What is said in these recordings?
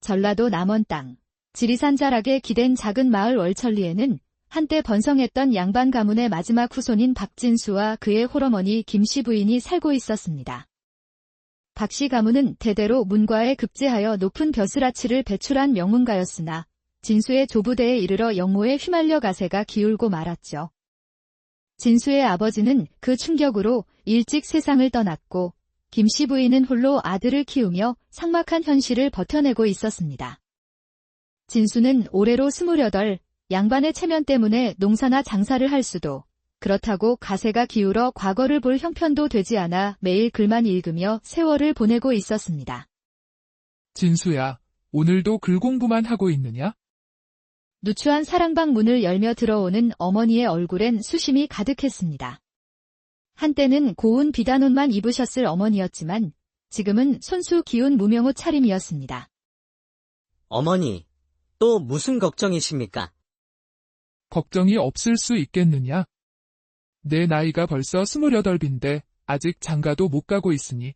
전라도 남원 땅, 지리산 자락에 기댄 작은 마을 월천리에는 한때 번성했던 양반 가문의 마지막 후손인 박진수와 그의 홀어머니 김씨 부인이 살고 있었습니다. 박씨 가문은 대대로 문과에 급제하여 높은 벼슬아치를 배출한 명문가였으나 진수의 조부대에 이르러 영모에 휘말려 가세가 기울고 말았죠. 진수의 아버지는 그 충격으로 일찍 세상을 떠났고 김씨 부인은 홀로 아들을 키우며 삭막한 현실을 버텨내고 있었습니다. 진수는 올해로 28, 양반의 체면 때문에 농사나 장사를 할 수도, 그렇다고 가세가 기울어 과거를 볼 형편도 되지 않아 매일 글만 읽으며 세월을 보내고 있었습니다. 진수야, 오늘도 글 공부만 하고 있느냐? 누추한 사랑방 문을 열며 들어오는 어머니의 얼굴엔 수심이 가득했습니다. 한때는 고운 비단옷만 입으셨을 어머니였지만 지금은 손수 기운 무명옷 차림이었습니다. 어머니, 또 무슨 걱정이십니까? 걱정이 없을 수 있겠느냐? 내 나이가 벌써 28인데 아직 장가도 못 가고 있으니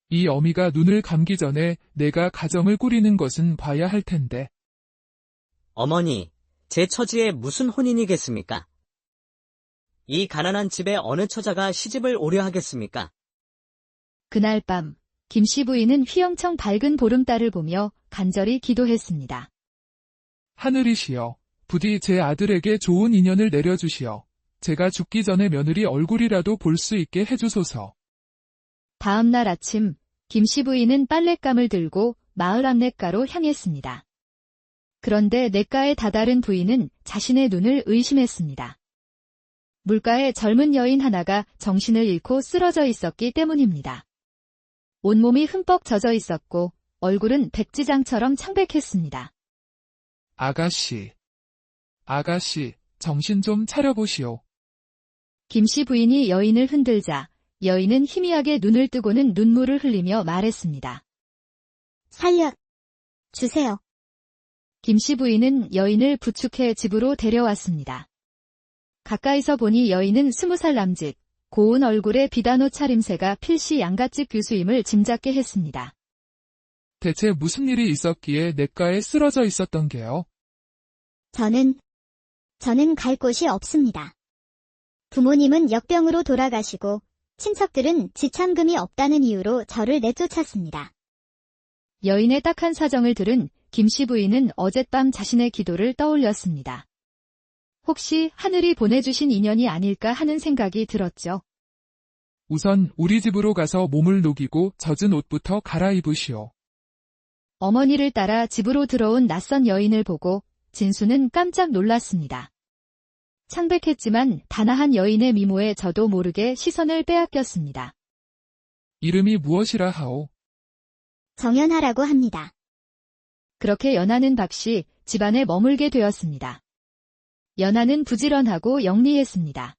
이 어미가 눈을 감기 전에 내가 가정을 꾸리는 것은 봐야 할 텐데. 어머니, 제 처지에 무슨 혼인이겠습니까? 이 가난한 집에 어느 처자가 시집을 오려 하겠습니까? 그날 밤 김씨 부인은 휘영청 밝은 보름달을 보며 간절히 기도했습니다. 하늘이시여, 부디 제 아들에게 좋은 인연을 내려주시어 제가 죽기 전에 며느리 얼굴이라도 볼 수 있게 해주소서. 다음 날 아침 김씨 부인은 빨랫감을 들고 마을 앞냇가로 향했습니다. 그런데 냇가에 다다른 부인은 자신의 눈을 의심했습니다. 물가에 젊은 여인 하나가 정신을 잃고 쓰러져 있었기 때문입니다. 온몸이 흠뻑 젖어 있었고 얼굴은 백지장처럼 창백했습니다. 아가씨, 정신 좀 차려보시오. 김씨 부인이 여인을 흔들자 여인은 희미하게 눈을 뜨고는 눈물을 흘리며 말했습니다. 주세요. 김씨 부인은 여인을 부축해 집으로 데려왔습니다. 가까이서 보니 여인은 20살 남짓, 고운 얼굴에 비단옷 차림새가 필시 양갓집 교수임을 짐작게 했습니다. 대체 무슨 일이 있었기에 냇가에 쓰러져 있었던 게요? 저는 갈 곳이 없습니다. 부모님은 역병으로 돌아가시고 친척들은 지참금이 없다는 이유로 저를 내쫓았습니다. 여인의 딱한 사정을 들은 김씨 부인은 어젯밤 자신의 기도를 떠올렸습니다. 혹시 하늘이 보내주신 인연이 아닐까 하는 생각이 들었죠. 우선 우리 집으로 가서 몸을 녹이고 젖은 옷부터 갈아입으시오. 어머니를 따라 집으로 들어온 낯선 여인을 보고 진수는 깜짝 놀랐습니다. 창백했지만 단아한 여인의 미모에 저도 모르게 시선을 빼앗겼습니다. 이름이 무엇이라 하오? 정연하라고 합니다. 그렇게 연하는 박씨 집안에 머물게 되었습니다. 연하는 부지런하고 영리했습니다.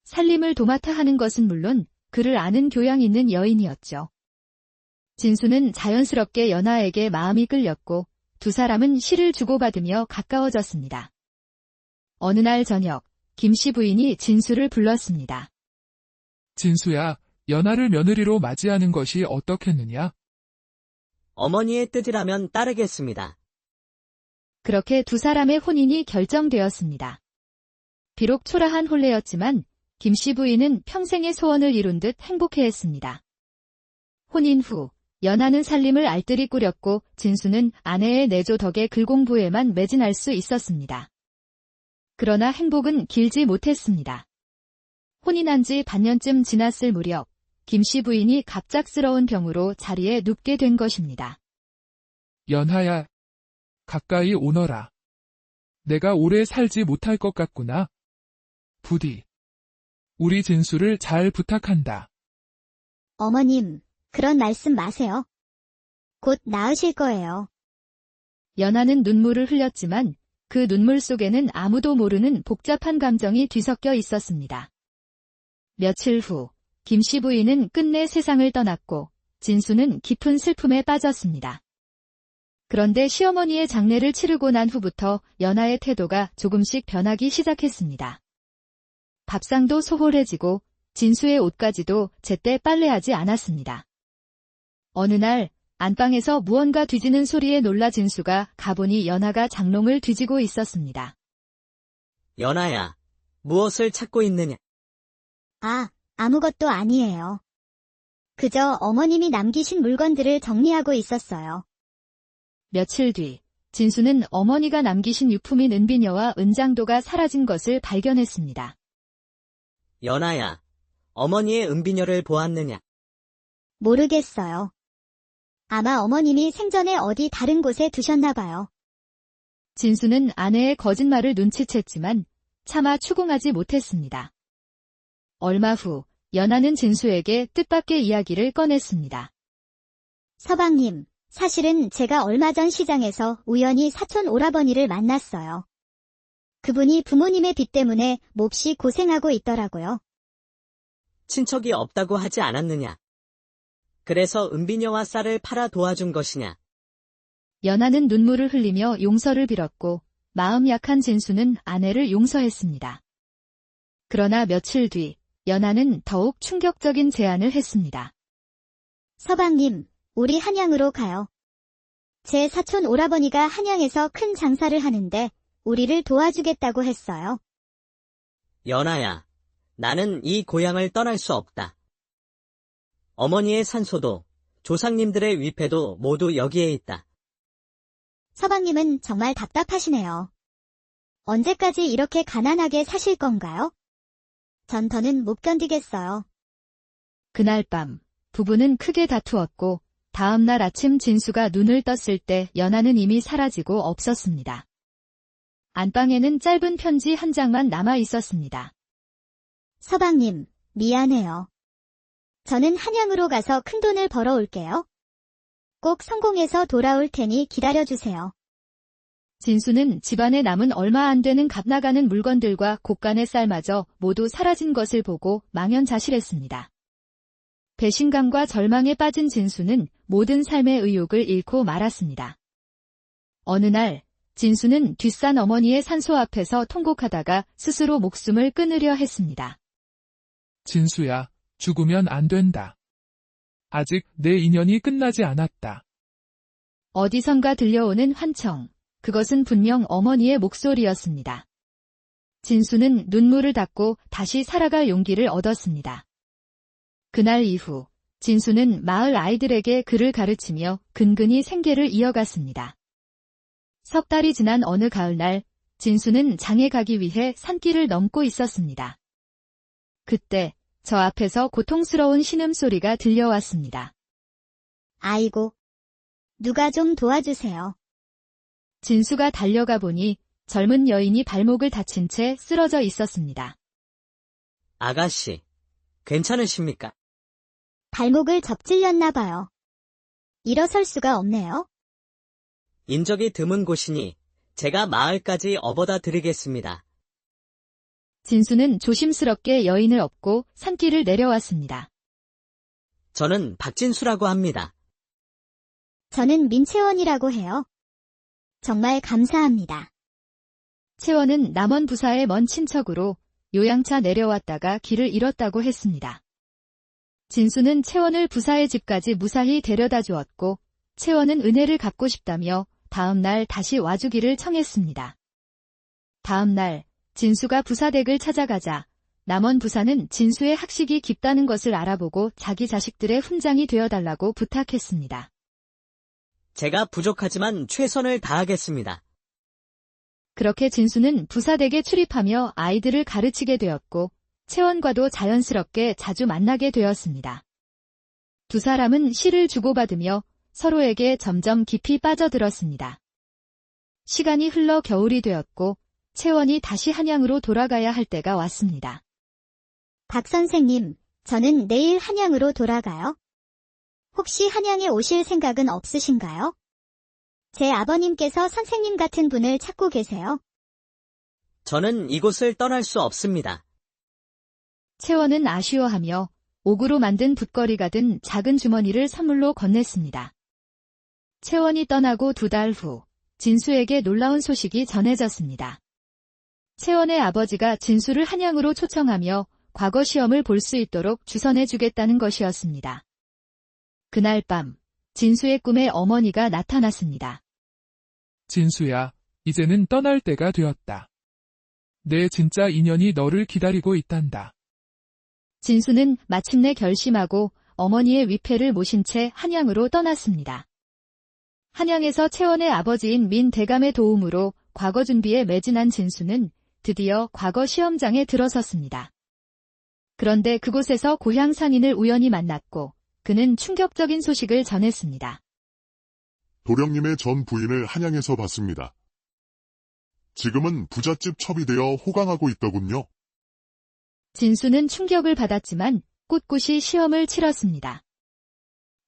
살림을 도맡아 하는 것은 물론 그를 아는 교양 있는 여인이었죠. 진수는 자연스럽게 연하에게 마음이 끌렸고 두 사람은 시를 주고받으며 가까워졌습니다. 어느 날 저녁 김씨 부인이 진수를 불렀습니다. 진수야, 연하를 며느리로 맞이하는 것이 어떻겠느냐? 어머니의 뜻이라면 따르겠습니다. 그렇게 두 사람의 혼인이 결정되었습니다. 비록 초라한 혼례였지만 김씨 부인은 평생의 소원을 이룬 듯 행복해했습니다. 혼인 후 연하는 살림을 알뜰히 꾸렸고 진수는 아내의 내조 덕에 글공부에만 매진할 수 있었습니다. 그러나 행복은 길지 못했습니다. 혼인한 지 반년쯤 지났을 무렵 김씨 부인이 갑작스러운 병으로 자리에 눕게 된 것입니다. 연하야, 가까이 오너라. 내가 오래 살지 못할 것 같구나. 부디 우리 진수를 잘 부탁한다. 어머님, 그런 말씀 마세요. 곧 나으실 거예요. 연하는 눈물을 흘렸지만 그 눈물 속에는 아무도 모르는 복잡한 감정이 뒤섞여 있었습니다. 며칠 후 김씨 부인은 끝내 세상을 떠났고 진수는 깊은 슬픔에 빠졌습니다. 그런데 시어머니의 장례를 치르고 난 후부터 연하의 태도가 조금씩 변하기 시작했습니다. 밥상도 소홀해지고 진수의 옷까지도 제때 빨래하지 않았습니다. 어느 날 안방에서 무언가 뒤지는 소리에 놀라 진수가 가보니 연하가 장롱을 뒤지고 있었습니다. 연아야, 무엇을 찾고 있느냐? 아, 아무것도 아니에요. 그저 어머님이 남기신 물건들을 정리하고 있었어요. 며칠 뒤, 진수는 어머니가 남기신 유품인 은비녀와 은장도가 사라진 것을 발견했습니다. 연아야, 어머니의 은비녀를 보았느냐? 모르겠어요. 아마 어머님이 생전에 어디 다른 곳에 두셨나 봐요. 진수는 아내의 거짓말을 눈치챘지만 차마 추궁하지 못했습니다. 얼마 후, 연하는 진수에게 뜻밖의 이야기를 꺼냈습니다. 서방님, 사실은 제가 얼마 전 시장에서 우연히 사촌 오라버니를 만났어요. 그분이 부모님의 빚 때문에 몹시 고생하고 있더라고요. 친척이 없다고 하지 않았느냐? 그래서 은비녀와 쌀을 팔아 도와준 것이냐? 연하는 눈물을 흘리며 용서를 빌었고 마음 약한 진수는 아내를 용서했습니다. 그러나 며칠 뒤 연하는 더욱 충격적인 제안을 했습니다. 서방님, 우리 한양으로 가요. 제 사촌 오라버니가 한양에서 큰 장사를 하는데 우리를 도와주겠다고 했어요. 연아야, 나는 이 고향을 떠날 수 없다. 어머니의 산소도 조상님들의 위패도 모두 여기에 있다. 서방님은 정말 답답하시네요. 언제까지 이렇게 가난하게 사실 건가요? 전 더는 못 견디겠어요. 그날 밤 부부는 크게 다투었고 다음 날 아침 진수가 눈을 떴을 때 연하는 이미 사라지고 없었습니다. 안방에는 짧은 편지 한 장만 남아 있었습니다. 서방님, 미안해요. 저는 한양으로 가서 큰돈을 벌어올게요. 꼭 성공해서 돌아올 테니 기다려주세요. 진수는 집안에 남은 얼마 안 되는 값나가는 물건들과 곳간의 쌀마저 모두 사라진 것을 보고 망연자실했습니다. 배신감과 절망에 빠진 진수는 모든 삶의 의욕을 잃고 말았습니다. 어느 날 진수는 뒷산 어머니의 산소 앞에서 통곡하다가 스스로 목숨을 끊으려 했습니다. 진수야, 죽으면 안 된다. 아직 내 인연이 끝나지 않았다. 어디선가 들려오는 환청. 그것은 분명 어머니의 목소리였습니다. 진수는 눈물을 닦고 다시 살아갈 용기를 얻었습니다. 그날 이후 진수는 마을 아이들에게 글을 가르치며 근근히 생계를 이어갔습니다. 석 달이 지난 어느 가을날 진수는 장에 가기 위해 산길을 넘고 있었습니다. 그때 저 앞에서 고통스러운 신음소리가 들려왔습니다. 아이고, 누가 좀 도와주세요. 진수가 달려가 보니 젊은 여인이 발목을 다친 채 쓰러져 있었습니다. 아가씨, 괜찮으십니까? 발목을 접질렸나 봐요. 일어설 수가 없네요. 인적이 드문 곳이니 제가 마을까지 업어다 드리겠습니다. 진수는 조심스럽게 여인을 업고 산길을 내려왔습니다. 저는 박진수라고 합니다. 저는 민채원이라고 해요. 정말 감사합니다. 채원은 남원 부사의 먼 친척으로 요양차 내려왔다가 길을 잃었다고 했습니다. 진수는 채원을 부사의 집까지 무사히 데려다 주었고 채원은 은혜를 갚고 싶다며 다음 날 다시 와주기를 청했습니다. 다음 날 진수가 부사댁을 찾아가자 남원 부사는 진수의 학식이 깊다는 것을 알아보고 자기 자식들의 훈장이 되어달라고 부탁했습니다. 제가 부족하지만 최선을 다하겠습니다. 그렇게 진수는 부사댁에 출입하며 아이들을 가르치게 되었고 채원과도 자연스럽게 자주 만나게 되었습니다. 두 사람은 시를 주고받으며 서로에게 점점 깊이 빠져들었습니다. 시간이 흘러 겨울이 되었고 채원이 다시 한양으로 돌아가야 할 때가 왔습니다. 박 선생님, 저는 내일 한양으로 돌아가요. 혹시 한양에 오실 생각은 없으신가요? 제 아버님께서 선생님 같은 분을 찾고 계세요. 저는 이곳을 떠날 수 없습니다. 채원은 아쉬워하며 옥으로 만든 붓거리가 든 작은 주머니를 선물로 건넸습니다. 채원이 떠나고 2달 후 진수에게 놀라운 소식이 전해졌습니다. 채원의 아버지가 진수를 한양으로 초청하며 과거 시험을 볼 수 있도록 주선해 주겠다는 것이었습니다. 그날 밤 진수의 꿈에 어머니가 나타났습니다. 진수야, 이제는 떠날 때가 되었다. 내 진짜 인연이 너를 기다리고 있단다. 진수는 마침내 결심하고 어머니의 위패를 모신 채 한양으로 떠났습니다. 한양에서 채원의 아버지인 민대감의 도움으로 과거 준비에 매진한 진수는 드디어 과거 시험장에 들어섰습니다. 그런데 그곳에서 고향 상인을 우연히 만났고 그는 충격적인 소식을 전했습니다. 도령님의 전 부인을 한양에서 봤습니다. 지금은 부잣집 첩이 되어 호강하고 있더군요. 진수는 충격을 받았지만 꿋꿋이 시험을 치렀습니다.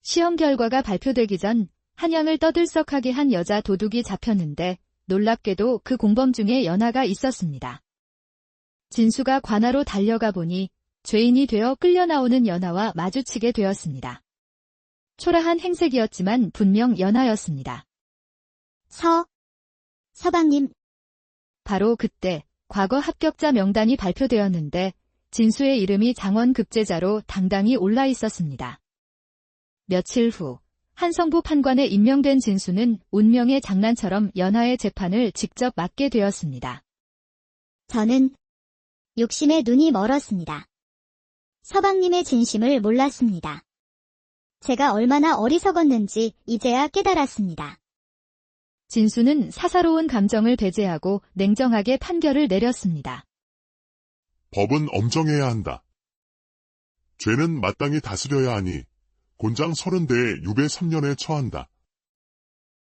시험 결과가 발표되기 전 한양을 떠들썩하게 한 여자 도둑이 잡혔는데 놀랍게도 그 공범 중에 연하가 있었습니다. 진수가 관하로 달려가 보니 죄인이 되어 끌려 나오는 연하와 마주치게 되었습니다. 초라한 행색이었지만 분명 연하였습니다. 서방님, 바로 그때 과거 합격자 명단이 발표되었는데 진수의 이름이 장원급제자로 당당히 올라 있었습니다. 며칠 후 한성부 판관에 임명된 진수는 운명의 장난처럼 연하의 재판을 직접 맡게 되었습니다. 저는 욕심에 눈이 멀었습니다. 서방님의 진심을 몰랐습니다. 제가 얼마나 어리석었는지 이제야 깨달았습니다. 진수는 사사로운 감정을 배제하고 냉정하게 판결을 내렸습니다. 법은 엄정해야 한다. 죄는 마땅히 다스려야 하니 곤장 30대에 유배 3년에 처한다.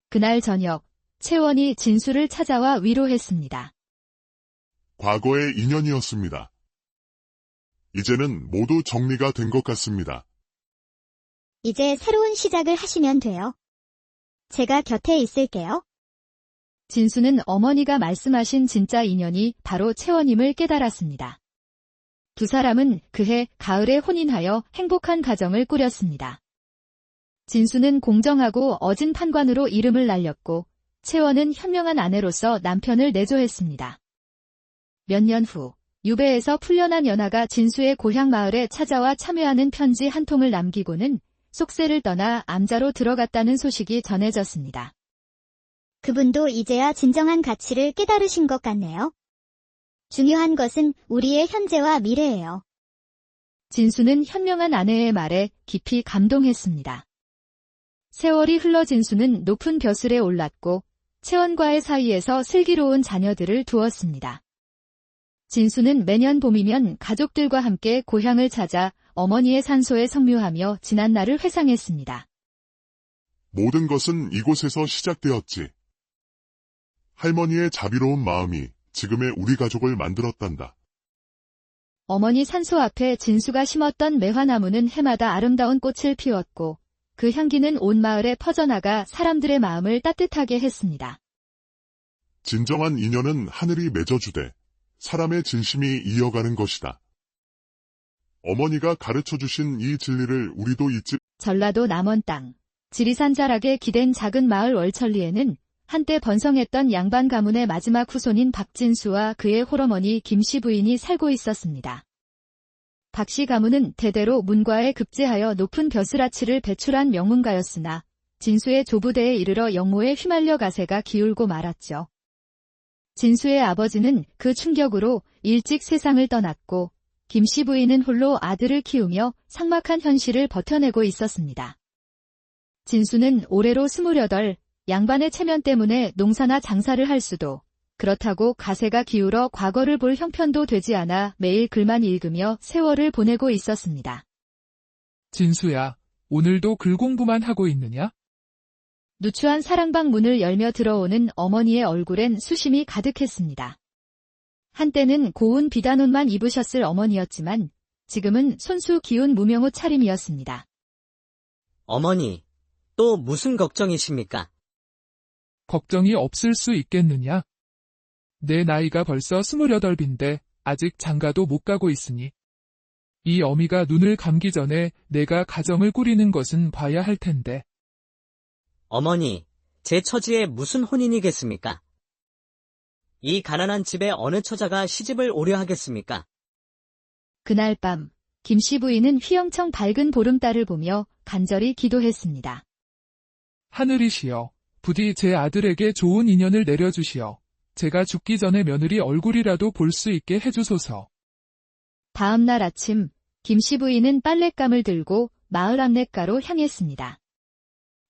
그날 저녁 채원이 진수를 찾아와 위로했습니다. 과거의 인연이었습니다. 이제는 모두 정리가 된 것 같습니다. 이제 새로운 시작을 하시면 돼요. 제가 곁에 있을게요. 진수는 어머니가 말씀하신 진짜 인연이 바로 채원임을 깨달았습니다. 두 사람은 그해 가을에 혼인하여 행복한 가정을 꾸렸습니다. 진수는 공정하고 어진 판관으로 이름을 날렸고 채원은 현명한 아내로서 남편을 내조했습니다. 몇 년 후 유배에서 풀려난 연하가 진수의 고향 마을에 찾아와 참여하는 편지 한 통을 남기고는 속세를 떠나 암자로 들어갔다는 소식이 전해졌습니다. 그분도 이제야 진정한 가치를 깨달으신 것 같네요. 중요한 것은 우리의 현재와 미래예요. 진수는 현명한 아내의 말에 깊이 감동했습니다. 세월이 흘러 진수는 높은 벼슬에 올랐고 채원과의 사이에서 슬기로운 자녀들을 두었습니다. 진수는 매년 봄이면 가족들과 함께 고향을 찾아 어머니의 산소에 성묘하며 지난 날을 회상했습니다. 모든 것은 이곳에서 시작되었지. 할머니의 자비로운 마음이 지금의 우리 가족을 만들었단다. 어머니 산소 앞에 진수가 심었던 매화나무는 해마다 아름다운 꽃을 피웠고 그 향기는 온 마을에 퍼져나가 사람들의 마음을 따뜻하게 했습니다. 진정한 인연은 하늘이 맺어주되 사람의 진심이 이어가는 것이다. 어머니가 가르쳐주신 이 진리를 우리도 잊지. 전라도 남원 땅 지리산 자락에 기댄 작은 마을 월천리에는 한때 번성했던 양반 가문의 마지막 후손인 박진수와 그의 홀어머니 김씨 부인이 살고 있었습니다. 박씨 가문은 대대로 문과에 급제하여 높은 벼슬아치를 배출한 명문가였으나 진수의 조부대에 이르러 영모에 휘말려 가세가 기울고 말았죠. 진수의 아버지는 그 충격으로 일찍 세상을 떠났고 김씨 부인은 홀로 아들을 키우며 삭막한 현실을 버텨내고 있었습니다. 진수는 올해로 28, 양반의 체면 때문에 농사나 장사를 할 수도, 그렇다고 가세가 기울어 과거를 볼 형편도 되지 않아 매일 글만 읽으며 세월을 보내고 있었습니다. 진수야, 오늘도 글 공부만 하고 있느냐? 누추한 사랑방 문을 열며 들어오는 어머니의 얼굴엔 수심이 가득했습니다. 한때는 고운 비단옷만 입으셨을 어머니였지만 지금은 손수 기운 무명옷 차림이었습니다. 어머니, 또 무슨 걱정이십니까? 걱정이 없을 수 있겠느냐? 내 나이가 벌써 28인데 아직 장가도 못 가고 있으니 이 어미가 눈을 감기 전에 내가 가정을 꾸리는 것은 봐야 할 텐데. 어머니, 제 처지에 무슨 혼인이겠습니까? 이 가난한 집에 어느 처자가 시집을 오려 하겠습니까? 그날 밤 김씨 부인은 휘영청 밝은 보름달을 보며 간절히 기도했습니다. 하늘이시여, 부디 제 아들에게 좋은 인연을 내려주시어 제가 죽기 전에 며느리 얼굴이라도 볼 수 있게 해주소서. 다음 날 아침 김씨 부인은 빨랫감을 들고 마을 앞냇가로 향했습니다.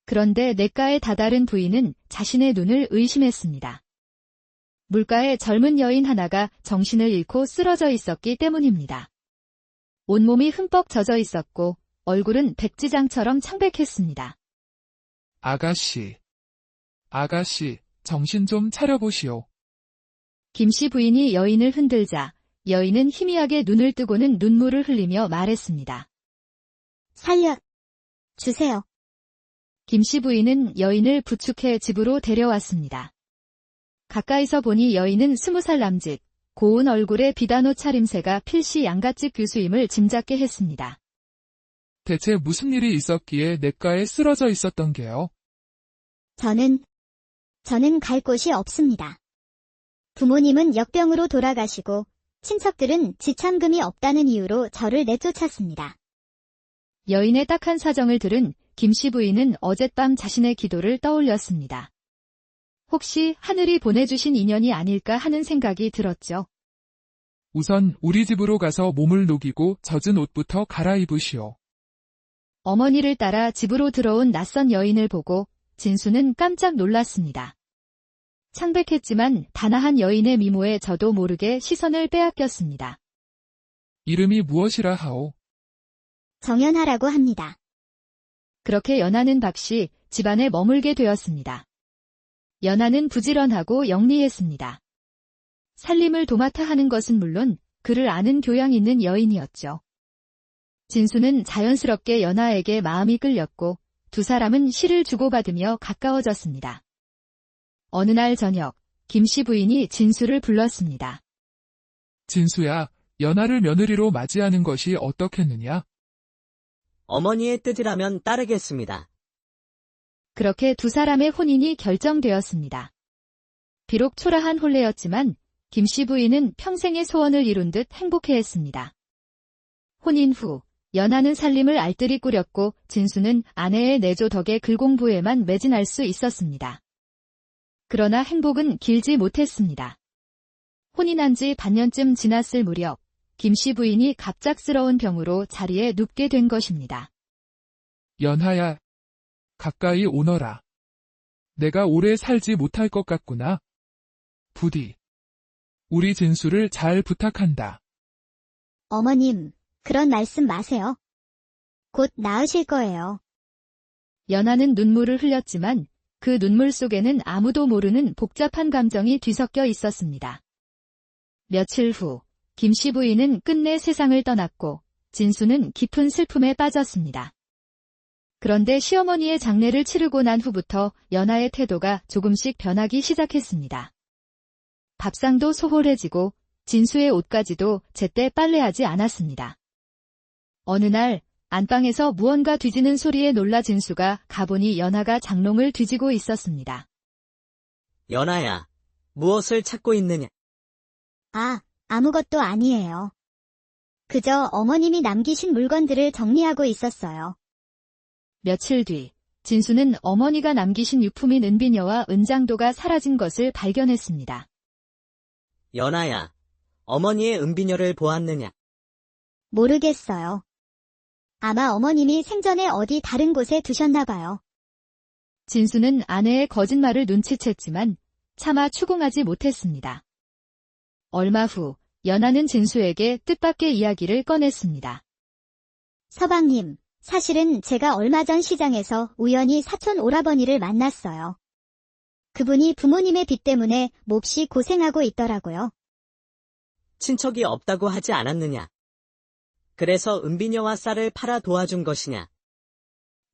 그런데 냇가에 다다른 부인은 자신의 눈을 의심했습니다. 물가에 젊은 여인 하나가 정신을 잃고 쓰러져 있었기 때문입니다. 온몸이 흠뻑 젖어 있었고 얼굴은 백지장처럼 창백했습니다. 아가씨, 정신 좀 차려보시오. 김씨 부인이 여인을 흔들자 여인은 희미하게 눈을 뜨고는 눈물을 흘리며 말했습니다. 살려 주세요. 김씨 부인은 여인을 부축해 집으로 데려왔습니다. 가까이서 보니 여인은 20살 남짓, 고운 얼굴에 비단옷 차림새가 필시 양갓집 교수임을 짐작게 했습니다. 대체 무슨 일이 있었기에 냇가에 쓰러져 있었던 게요? 저는 갈 곳이 없습니다. 부모님은 역병으로 돌아가시고 친척들은 지참금이 없다는 이유로 저를 내쫓았습니다. 여인의 딱한 사정을 들은 김씨 부인은 어젯밤 자신의 기도를 떠올렸습니다. 혹시 하늘이 보내주신 인연이 아닐까 하는 생각이 들었죠. 우선 우리 집으로 가서 몸을 녹이고 젖은 옷부터 갈아입으시오. 어머니를 따라 집으로 들어온 낯선 여인을 보고 진수는 깜짝 놀랐습니다. 창백했지만 단아한 여인의 미모에 저도 모르게 시선을 빼앗겼습니다. 이름이 무엇이라 하오? 정연하라고 합니다. 그렇게 연하는 박씨 집안에 머물게 되었습니다. 연하는 부지런하고 영리했습니다. 살림을 도맡아 하는 것은 물론 그를 아는 교양 있는 여인이었죠. 진수는 자연스럽게 연하에게 마음이 끌렸고 두 사람은 시를 주고받으며 가까워졌습니다. 어느 날 저녁 김씨 부인이 진수를 불렀습니다. 진수야, 연하를 며느리로 맞이하는 것이 어떻겠느냐? 어머니의 뜻이라면 따르겠습니다. 그렇게 두 사람의 혼인이 결정되었습니다. 비록 초라한 혼례였지만 김씨 부인은 평생의 소원을 이룬 듯 행복해했습니다. 혼인 후 연하는 살림을 알뜰히 꾸렸고 진수는 아내의 내조 덕에 글공부에만 매진할 수 있었습니다. 그러나 행복은 길지 못했습니다. 혼인한 지 반년쯤 지났을 무렵 김씨 부인이 갑작스러운 병으로 자리에 눕게 된 것입니다. 연하야, 가까이 오너라. 내가 오래 살지 못할 것 같구나. 부디 우리 진수를 잘 부탁한다. 어머님, 그런 말씀 마세요. 곧 나으실 거예요. 연하는 눈물을 흘렸지만 그 눈물 속에는 아무도 모르는 복잡한 감정이 뒤섞여 있었습니다. 며칠 후 김씨 부인은 끝내 세상을 떠났고 진수는 깊은 슬픔에 빠졌습니다. 그런데 시어머니의 장례를 치르고 난 후부터 연하의 태도가 조금씩 변하기 시작했습니다. 밥상도 소홀해지고 진수의 옷까지도 제때 빨래하지 않았습니다. 어느 날 안방에서 무언가 뒤지는 소리에 놀라 진수가 가보니 연하가 장롱을 뒤지고 있었습니다. 연하야, 무엇을 찾고 있느냐? 아무것도 아니에요. 그저 어머님이 남기신 물건들을 정리하고 있었어요. 며칠 뒤 진수는 어머니가 남기신 유품인 은비녀와 은장도가 사라진 것을 발견했습니다. 연하야, 어머니의 은비녀를 보았느냐? 모르겠어요. 아마 어머님이 생전에 어디 다른 곳에 두셨나 봐요. 진수는 아내의 거짓말을 눈치챘지만 차마 추궁하지 못했습니다. 얼마 후 연하는 진수에게 뜻밖의 이야기를 꺼냈습니다. 서방님, 사실은 제가 얼마 전 시장에서 우연히 사촌 오라버니를 만났어요. 그분이 부모님의 빚 때문에 몹시 고생하고 있더라고요. 친척이 없다고 하지 않았느냐? 그래서 은비녀와 쌀을 팔아 도와준 것이냐?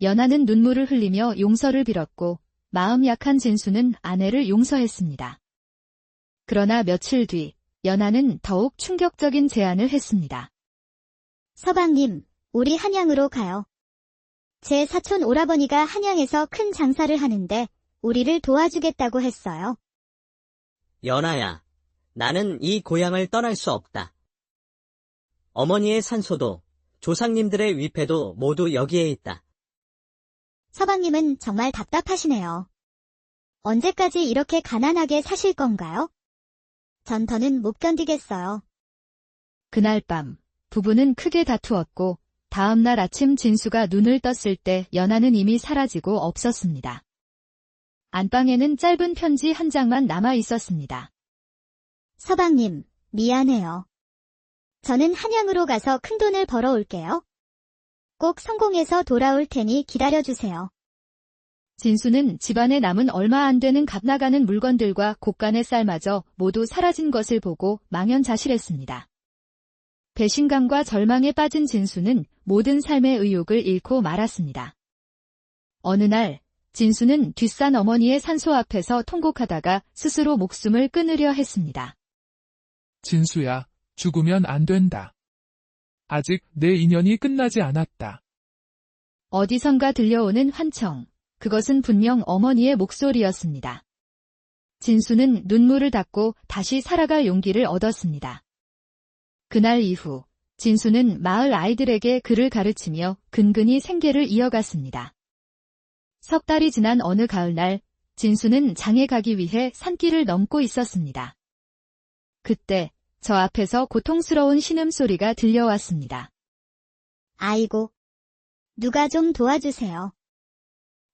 연하는 눈물을 흘리며 용서를 빌었고 마음 약한 진수는 아내를 용서했습니다. 그러나 며칠 뒤 연하는 더욱 충격적인 제안을 했습니다. 서방님, 우리 한양으로 가요. 제 사촌 오라버니가 한양에서 큰 장사를 하는데 우리를 도와주겠다고 했어요. 연하야, 나는 이 고향을 떠날 수 없다. 어머니의 산소도 조상님들의 위패도 모두 여기에 있다. 서방님은 정말 답답하시네요. 언제까지 이렇게 가난하게 사실 건가요? 전 더는 못 견디겠어요. 그날 밤 부부는 크게 다투었고 다음 날 아침 진수가 눈을 떴을 때 연하는 이미 사라지고 없었습니다. 안방에는 짧은 편지 한 장만 남아 있었습니다. 서방님, 미안해요. 저는 한양으로 가서 큰돈을 벌어올게요. 꼭 성공해서 돌아올 테니 기다려주세요. 진수는 집안에 남은 얼마 안 되는 값나가는 물건들과 곡간의 쌀마저 모두 사라진 것을 보고 망연자실했습니다. 배신감과 절망에 빠진 진수는 모든 삶의 의욕을 잃고 말았습니다. 어느 날 진수는 뒷산 어머니의 산소 앞에서 통곡하다가 스스로 목숨을 끊으려 했습니다. 진수야, 죽으면 안 된다. 아직 내 인연이 끝나지 않았다. 어디선가 들려오는 환청. 그것은 분명 어머니의 목소리였습니다. 진수는 눈물을 닦고 다시 살아갈 용기를 얻었습니다. 그날 이후 진수는 마을 아이들에게 글을 가르치며 근근히 생계를 이어갔습니다. 석 달이 지난 어느 가을날 진수는 장에 가기 위해 산길을 넘고 있었습니다. 그때 저 앞에서 고통스러운 신음소리가 들려왔습니다. 아이고, 누가 좀 도와주세요.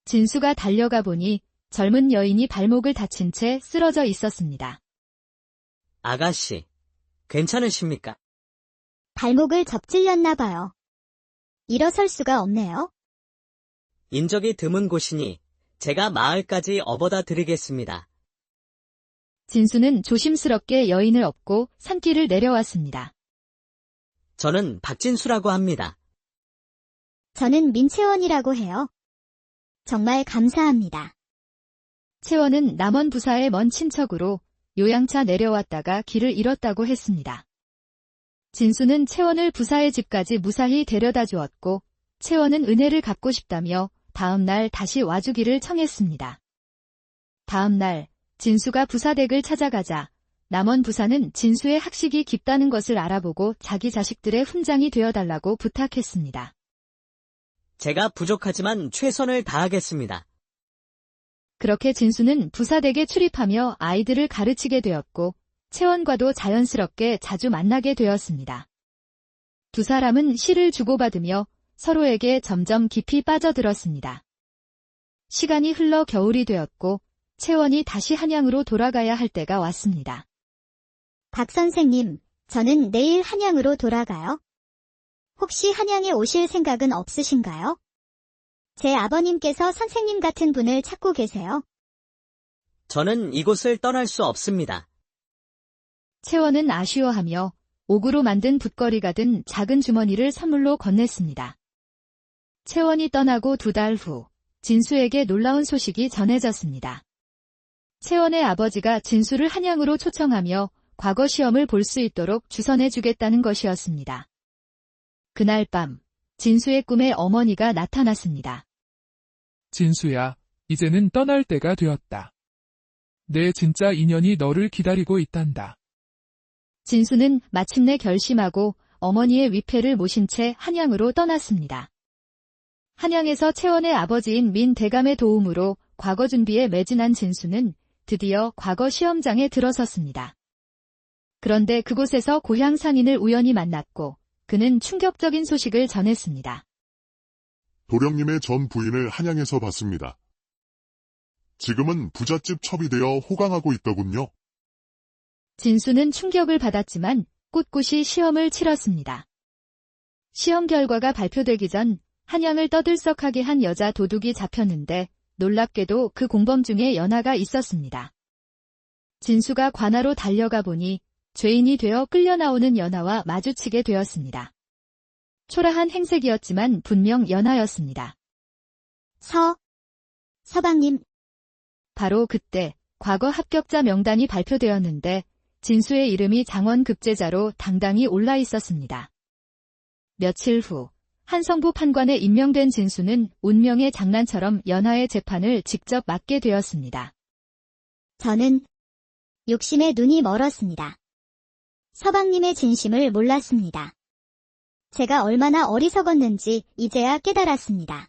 진수가 달려가 보니 젊은 여인이 발목을 다친 채 쓰러져 있었습니다. 아가씨, 괜찮으십니까? 발목을 접질렸나 봐요. 일어설 수가 없네요. 인적이 드문 곳이니 제가 마을까지 업어다 드리겠습니다. 진수는 조심스럽게 여인을 업고 산길을 내려왔습니다. 저는 박진수라고 합니다. 저는 민채원이라고 해요. 정말 감사합니다. 채원은 남원 부사의 먼 친척으로 요양차 내려왔다가 길을 잃었다고 했습니다. 진수는 채원을 부사의 집까지 무사히 데려다 주었고 채원은 은혜를 갚고 싶다며 다음 날 다시 와주기를 청했습니다. 다음 날 진수가 부사댁을 찾아가자 남원 부사는 진수의 학식이 깊다는 것을 알아보고 자기 자식들의 훈장이 되어달라고 부탁했습니다. 제가 부족하지만 최선을 다하겠습니다. 그렇게 진수는 부사댁에 출입하며 아이들을 가르치게 되었고 채원과도 자연스럽게 자주 만나게 되었습니다. 두 사람은 시를 주고받으며 서로에게 점점 깊이 빠져들었습니다. 시간이 흘러 겨울이 되었고 채원이 다시 한양으로 돌아가야 할 때가 왔습니다. 박 선생님, 저는 내일 한양으로 돌아가요. 혹시 한양에 오실 생각은 없으신가요? 제 아버님께서 선생님 같은 분을 찾고 계세요. 저는 이곳을 떠날 수 없습니다. 채원은 아쉬워하며 옥으로 만든 붓거리가 든 작은 주머니를 선물로 건넸습니다. 채원이 떠나고 2달 후 진수에게 놀라운 소식이 전해졌습니다. 채원의 아버지가 진수를 한양으로 초청하며 과거 시험을 볼 수 있도록 주선해주겠다는 것이었습니다. 그날 밤 진수의 꿈에 어머니가 나타났습니다. 진수야, 이제는 떠날 때가 되었다. 내 진짜 인연이 너를 기다리고 있단다. 진수는 마침내 결심하고 어머니의 위패를 모신 채 한양으로 떠났습니다. 한양에서 채원의 아버지인 민대감의 도움으로 과거 준비에 매진한 진수는 드디어 과거 시험장에 들어섰습니다. 그런데 그곳에서 고향 상인을 우연히 만났고 그는 충격적인 소식을 전했습니다. 도령님의 전 부인을 한양에서 봤습니다. 지금은 부잣집 첩이 되어 호강하고 있더군요. 진수는 충격을 받았지만 꿋꿋이 시험을 치렀습니다. 시험 결과가 발표되기 전 한양을 떠들썩하게 한 여자 도둑이 잡혔는데 놀랍게도 그 공범 중에 연하가 있었습니다. 진수가 관하로 달려가 보니 죄인이 되어 끌려나오는 연하와 마주치게 되었습니다. 초라한 행색이었지만 분명 연하였습니다. 서방님. 바로 그때 과거 합격자 명단이 발표되었는데 진수의 이름이 장원급제자로 당당히 올라 있었습니다. 며칠 후 한성부 판관에 임명된 진수는 운명의 장난처럼 연하의 재판을 직접 맡게 되었습니다. 저는 욕심에 눈이 멀었습니다. 서방님의 진심을 몰랐습니다. 제가 얼마나 어리석었는지 이제야 깨달았습니다.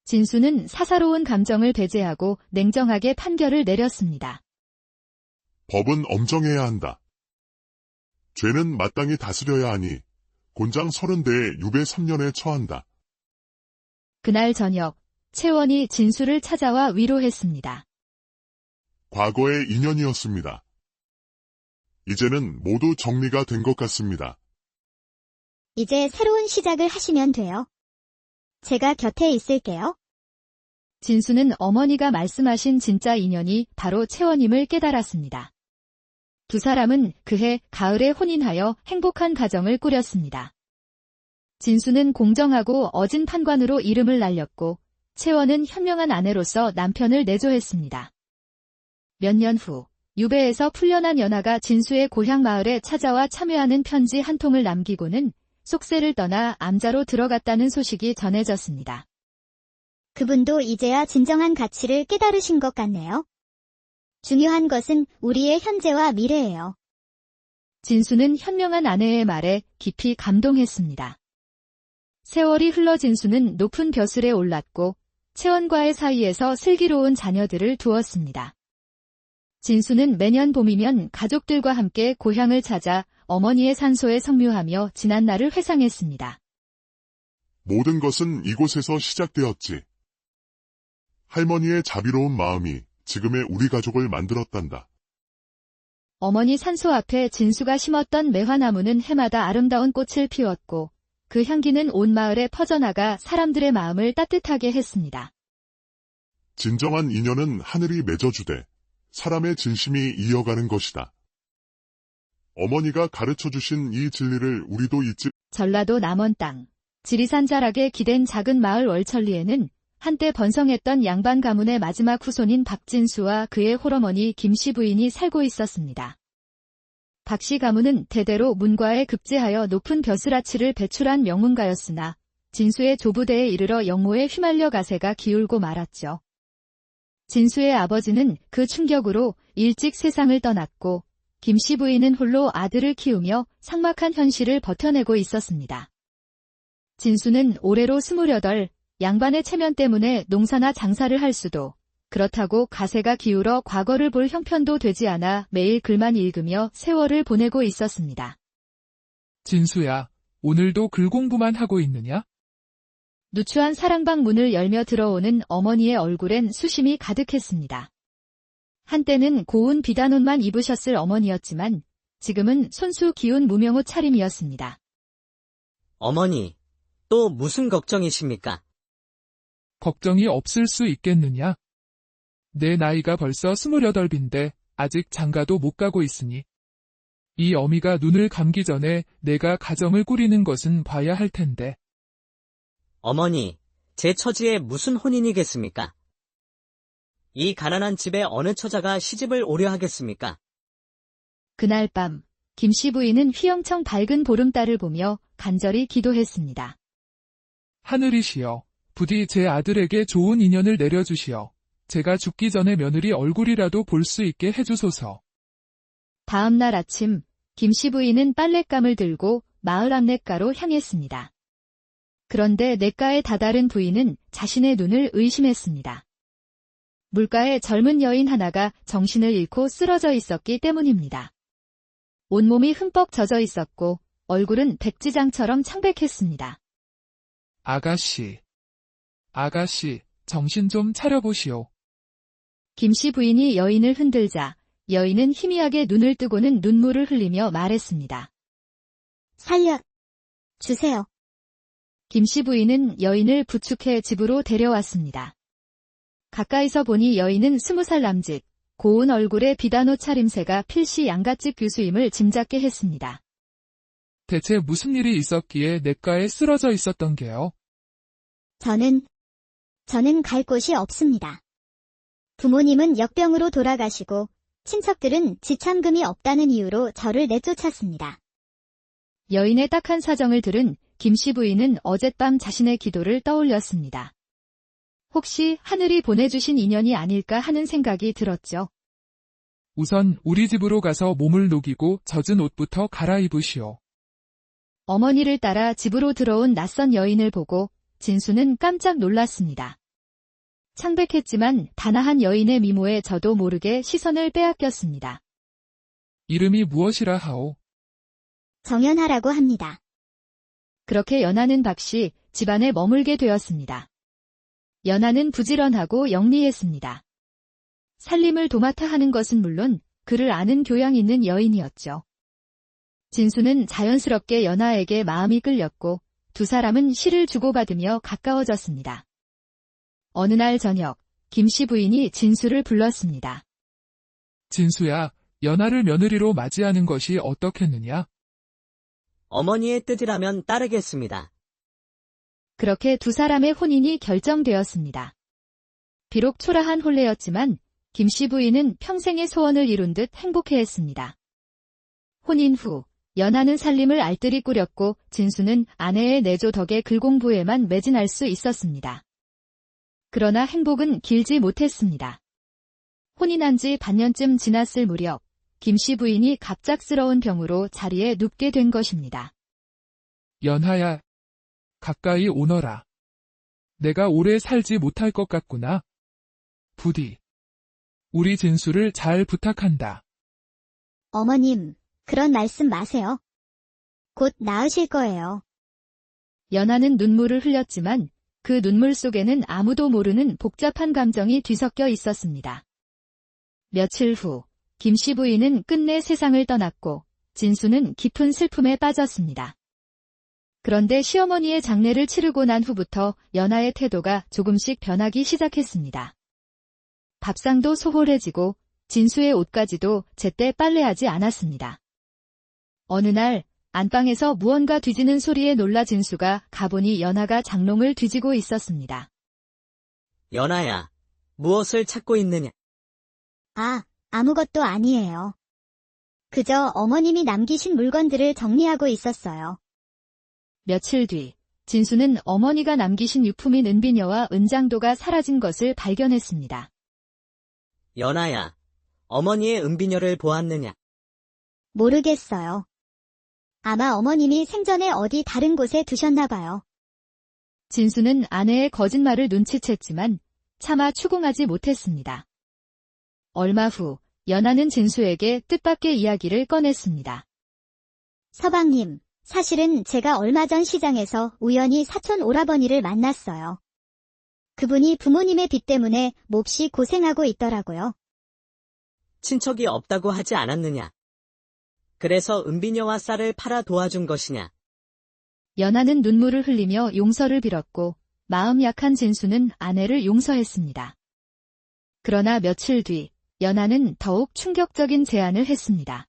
진수는 사사로운 감정을 배제하고 냉정하게 판결을 내렸습니다. 법은 엄정해야 한다. 죄는 마땅히 다스려야 하니 곤장 30대에 유배 3년에 처한다. 그날 저녁, 채원이 진수를 찾아와 위로했습니다. 과거의 인연이었습니다. 이제는 모두 정리가 된 것 같습니다. 이제 새로운 시작을 하시면 돼요. 제가 곁에 있을게요. 진수는 어머니가 말씀하신 진짜 인연이 바로 채원임을 깨달았습니다. 두 사람은 그해 가을에 혼인하여 행복한 가정을 꾸렸습니다. 진수는 공정하고 어진 판관으로 이름을 날렸고 채원은 현명한 아내로서 남편을 내조했습니다. 몇 년 후 유배에서 풀려난 연하가 진수의 고향 마을에 찾아와 참여하는 편지 한 통을 남기고는 속세를 떠나 암자로 들어갔다는 소식이 전해졌습니다. 그분도 이제야 진정한 가치를 깨달으신 것 같네요. 중요한 것은 우리의 현재와 미래예요. 진수는 현명한 아내의 말에 깊이 감동했습니다. 세월이 흘러 진수는 높은 벼슬에 올랐고 채원과의 사이에서 슬기로운 자녀들을 두었습니다. 진수는 매년 봄이면 가족들과 함께 고향을 찾아 어머니의 산소에 성묘하며 지난 날을 회상했습니다. 모든 것은 이곳에서 시작되었지. 할머니의 자비로운 마음이 지금의 우리 가족을 만들었단다. 어머니 산소 앞에 진수가 심었던 매화나무는 해마다 아름다운 꽃을 피웠고 그 향기는 온 마을에 퍼져나가 사람들의 마음을 따뜻하게 했습니다. 진정한 인연은 하늘이 맺어주되 사람의 진심이 이어가는 것이다. 어머니가 가르쳐주신 이 진리를 우리도 잊지. 전라도 남원 땅, 지리산 자락에 기댄 작은 마을 월천리에는 한때 번성했던 양반 가문의 마지막 후손인 박진수와 그의 홀어머니 김씨 부인이 살고 있었습니다. 박씨 가문은 대대로 문과에 급제하여 높은 벼슬아치를 배출한 명문가였으나 진수의 조부대에 이르러 영모에 휘말려 가세가 기울고 말았죠. 진수의 아버지는 그 충격으로 일찍 세상을 떠났고 김씨 부인은 홀로 아들을 키우며 삭막한 현실을 버텨내고 있었습니다. 진수는 올해로 28, 양반의 체면 때문에 농사나 장사를 할 수도, 그렇다고 가세가 기울어 과거를 볼 형편도 되지 않아 매일 글만 읽으며 세월을 보내고 있었습니다. 진수야, 오늘도 글 공부만 하고 있느냐? 누추한 사랑방 문을 열며 들어오는 어머니의 얼굴엔 수심이 가득했습니다. 한때는 고운 비단옷만 입으셨을 어머니였지만 지금은 손수 기운 무명옷 차림이었습니다. 어머니, 또 무슨 걱정이십니까? 걱정이 없을 수 있겠느냐? 내 나이가 벌써 28인데 아직 장가도 못 가고 있으니 이 어미가 눈을 감기 전에 내가 가정을 꾸리는 것은 봐야 할 텐데. 어머니, 제 처지에 무슨 혼인이겠습니까? 이 가난한 집에 어느 처자가 시집을 오려 하겠습니까? 그날 밤 김씨 부인은 휘영청 밝은 보름달을 보며 간절히 기도했습니다. 하늘이시여, 부디 제 아들에게 좋은 인연을 내려주시어 제가 죽기 전에 며느리 얼굴이라도 볼 수 있게 해주소서. 다음 날 아침 김씨 부인은 빨랫감을 들고 마을 안냇가로 향했습니다. 그런데 냇가에 다다른 부인은 자신의 눈을 의심했습니다. 물가에 젊은 여인 하나가 정신을 잃고 쓰러져 있었기 때문입니다. 온몸이 흠뻑 젖어 있었고 얼굴은 백지장처럼 창백했습니다. 아가씨, 정신 좀 차려보시오. 김씨 부인이 여인을 흔들자 여인은 희미하게 눈을 뜨고는 눈물을 흘리며 말했습니다. 살려 주세요. 김씨 부인은 여인을 부축해 집으로 데려왔습니다. 가까이서 보니 여인은 20살 남짓, 고운 얼굴에 비단옷 차림새가 필시 양갓집 교수임을 짐작게 했습니다. 대체 무슨 일이 있었기에 냇가에 쓰러져 있었던 게요? 저는 갈 곳이 없습니다. 부모님은 역병으로 돌아가시고 친척들은 지참금이 없다는 이유로 저를 내쫓았습니다. 여인의 딱한 사정을 들은 김씨 부인은 어젯밤 자신의 기도를 떠올렸습니다. 혹시 하늘이 보내주신 인연이 아닐까 하는 생각이 들었죠. 우선 우리 집으로 가서 몸을 녹이고 젖은 옷부터 갈아입으시오. 어머니를 따라 집으로 들어온 낯선 여인을 보고 진수는 깜짝 놀랐습니다. 창백했지만 단아한 여인의 미모에 저도 모르게 시선을 빼앗겼습니다. 이름이 무엇이라 하오? 정연하라고 합니다. 그렇게 연하는 박씨 집안에 머물게 되었습니다. 연하는 부지런하고 영리했습니다. 살림을 도맡아 하는 것은 물론 그를 아는 교양 있는 여인이었죠. 진수는 자연스럽게 연하에게 마음이 끌렸고 두 사람은 시를 주고받으며 가까워졌습니다. 어느 날 저녁, 김씨 부인이 진수를 불렀습니다. 진수야, 연하를 며느리로 맞이하는 것이 어떻겠느냐? 어머니의 뜻이라면 따르겠습니다. 그렇게 두 사람의 혼인이 결정되었습니다. 비록 초라한 혼례였지만 김씨 부인은 평생의 소원을 이룬 듯 행복해했습니다. 혼인 후 연하는 살림을 알뜰히 꾸렸고 진수는 아내의 내조 덕에 글공부에만 매진할 수 있었습니다. 그러나 행복은 길지 못했습니다. 혼인한 지 반년쯤 지났을 무렵 김씨 부인이 갑작스러운 병으로 자리에 눕게 된 것입니다. 연하야, 가까이 오너라. 내가 오래 살지 못할 것 같구나. 부디 우리 진수를 잘 부탁한다. 어머님, 그런 말씀 마세요. 곧 나으실 거예요. 연하는 눈물을 흘렸지만 그 눈물 속에는 아무도 모르는 복잡한 감정이 뒤섞여 있었습니다. 며칠 후 김씨 부인은 끝내 세상을 떠났고 진수는 깊은 슬픔에 빠졌습니다. 그런데 시어머니의 장례를 치르고 난 후부터 연하의 태도가 조금씩 변하기 시작했습니다. 밥상도 소홀해지고 진수의 옷까지도 제때 빨래하지 않았습니다. 어느 날 안방에서 무언가 뒤지는 소리에 놀라 진수가 가보니 연하가 장롱을 뒤지고 있었습니다. 연하야, 무엇을 찾고 있느냐? 아, 아무것도 아니에요. 그저 어머님이 남기신 물건들을 정리하고 있었어요. 며칠 뒤 진수는 어머니가 남기신 유품인 은비녀와 은장도가 사라진 것을 발견했습니다. 연하야, 어머니의 은비녀를 보았느냐? 모르겠어요. 아마 어머님이 생전에 어디 다른 곳에 두셨나 봐요. 진수는 아내의 거짓말을 눈치챘지만 차마 추궁하지 못했습니다. 얼마 후 연하는 진수에게 뜻밖의 이야기를 꺼냈습니다. 서방님, 사실은 제가 얼마 전 시장에서 우연히 사촌 오라버니를 만났어요. 그분이 부모님의 빚 때문에 몹시 고생하고 있더라고요. 친척이 없다고 하지 않았느냐? 그래서 은비녀와 쌀을 팔아 도와준 것이냐? 연하는 눈물을 흘리며 용서를 빌었고 마음 약한 진수는 아내를 용서했습니다. 그러나 며칠 뒤 연하는 더욱 충격적인 제안을 했습니다.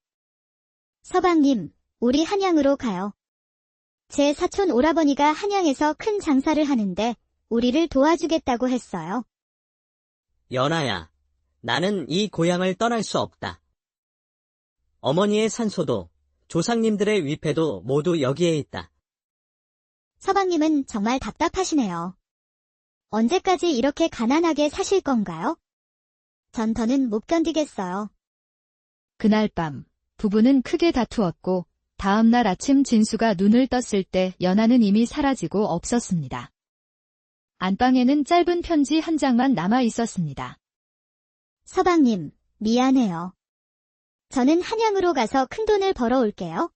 서방님, 우리 한양으로 가요. 제 사촌 오라버니가 한양에서 큰 장사를 하는데 우리를 도와주겠다고 했어요. 연하야, 나는 이 고향을 떠날 수 없다. 어머니의 산소도 조상님들의 위패도 모두 여기에 있다. 서방님은 정말 답답하시네요. 언제까지 이렇게 가난하게 사실 건가요? 전 더는 못 견디겠어요. 그날 밤 부부는 크게 다투었고 다음 날 아침 진수가 눈을 떴을 때 연하는 이미 사라지고 없었습니다. 안방에는 짧은 편지 한 장만 남아 있었습니다. 서방님, 미안해요. 저는 한양으로 가서 큰돈을 벌어올게요.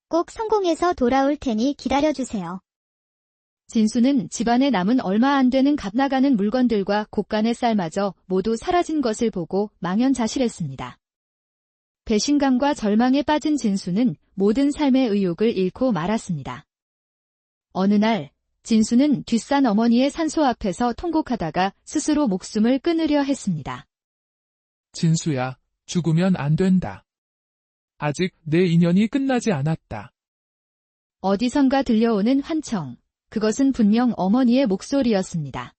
꼭 성공해서 돌아올 테니 기다려주세요. 진수는 집안에 남은 얼마 안 되는 값나가는 물건들과 곳간의 쌀마저 모두 사라진 것을 보고 망연자실했습니다. 배신감과 절망에 빠진 진수는 모든 삶의 의욕을 잃고 말았습니다. 어느 날 진수는 뒷산 어머니의 산소 앞에서 통곡하다가 스스로 목숨을 끊으려 했습니다. 진수야, 죽으면 안 된다. 아직 내 인연이 끝나지 않았다. 어디선가 들려오는 환청, 그것은 분명 어머니의 목소리였습니다.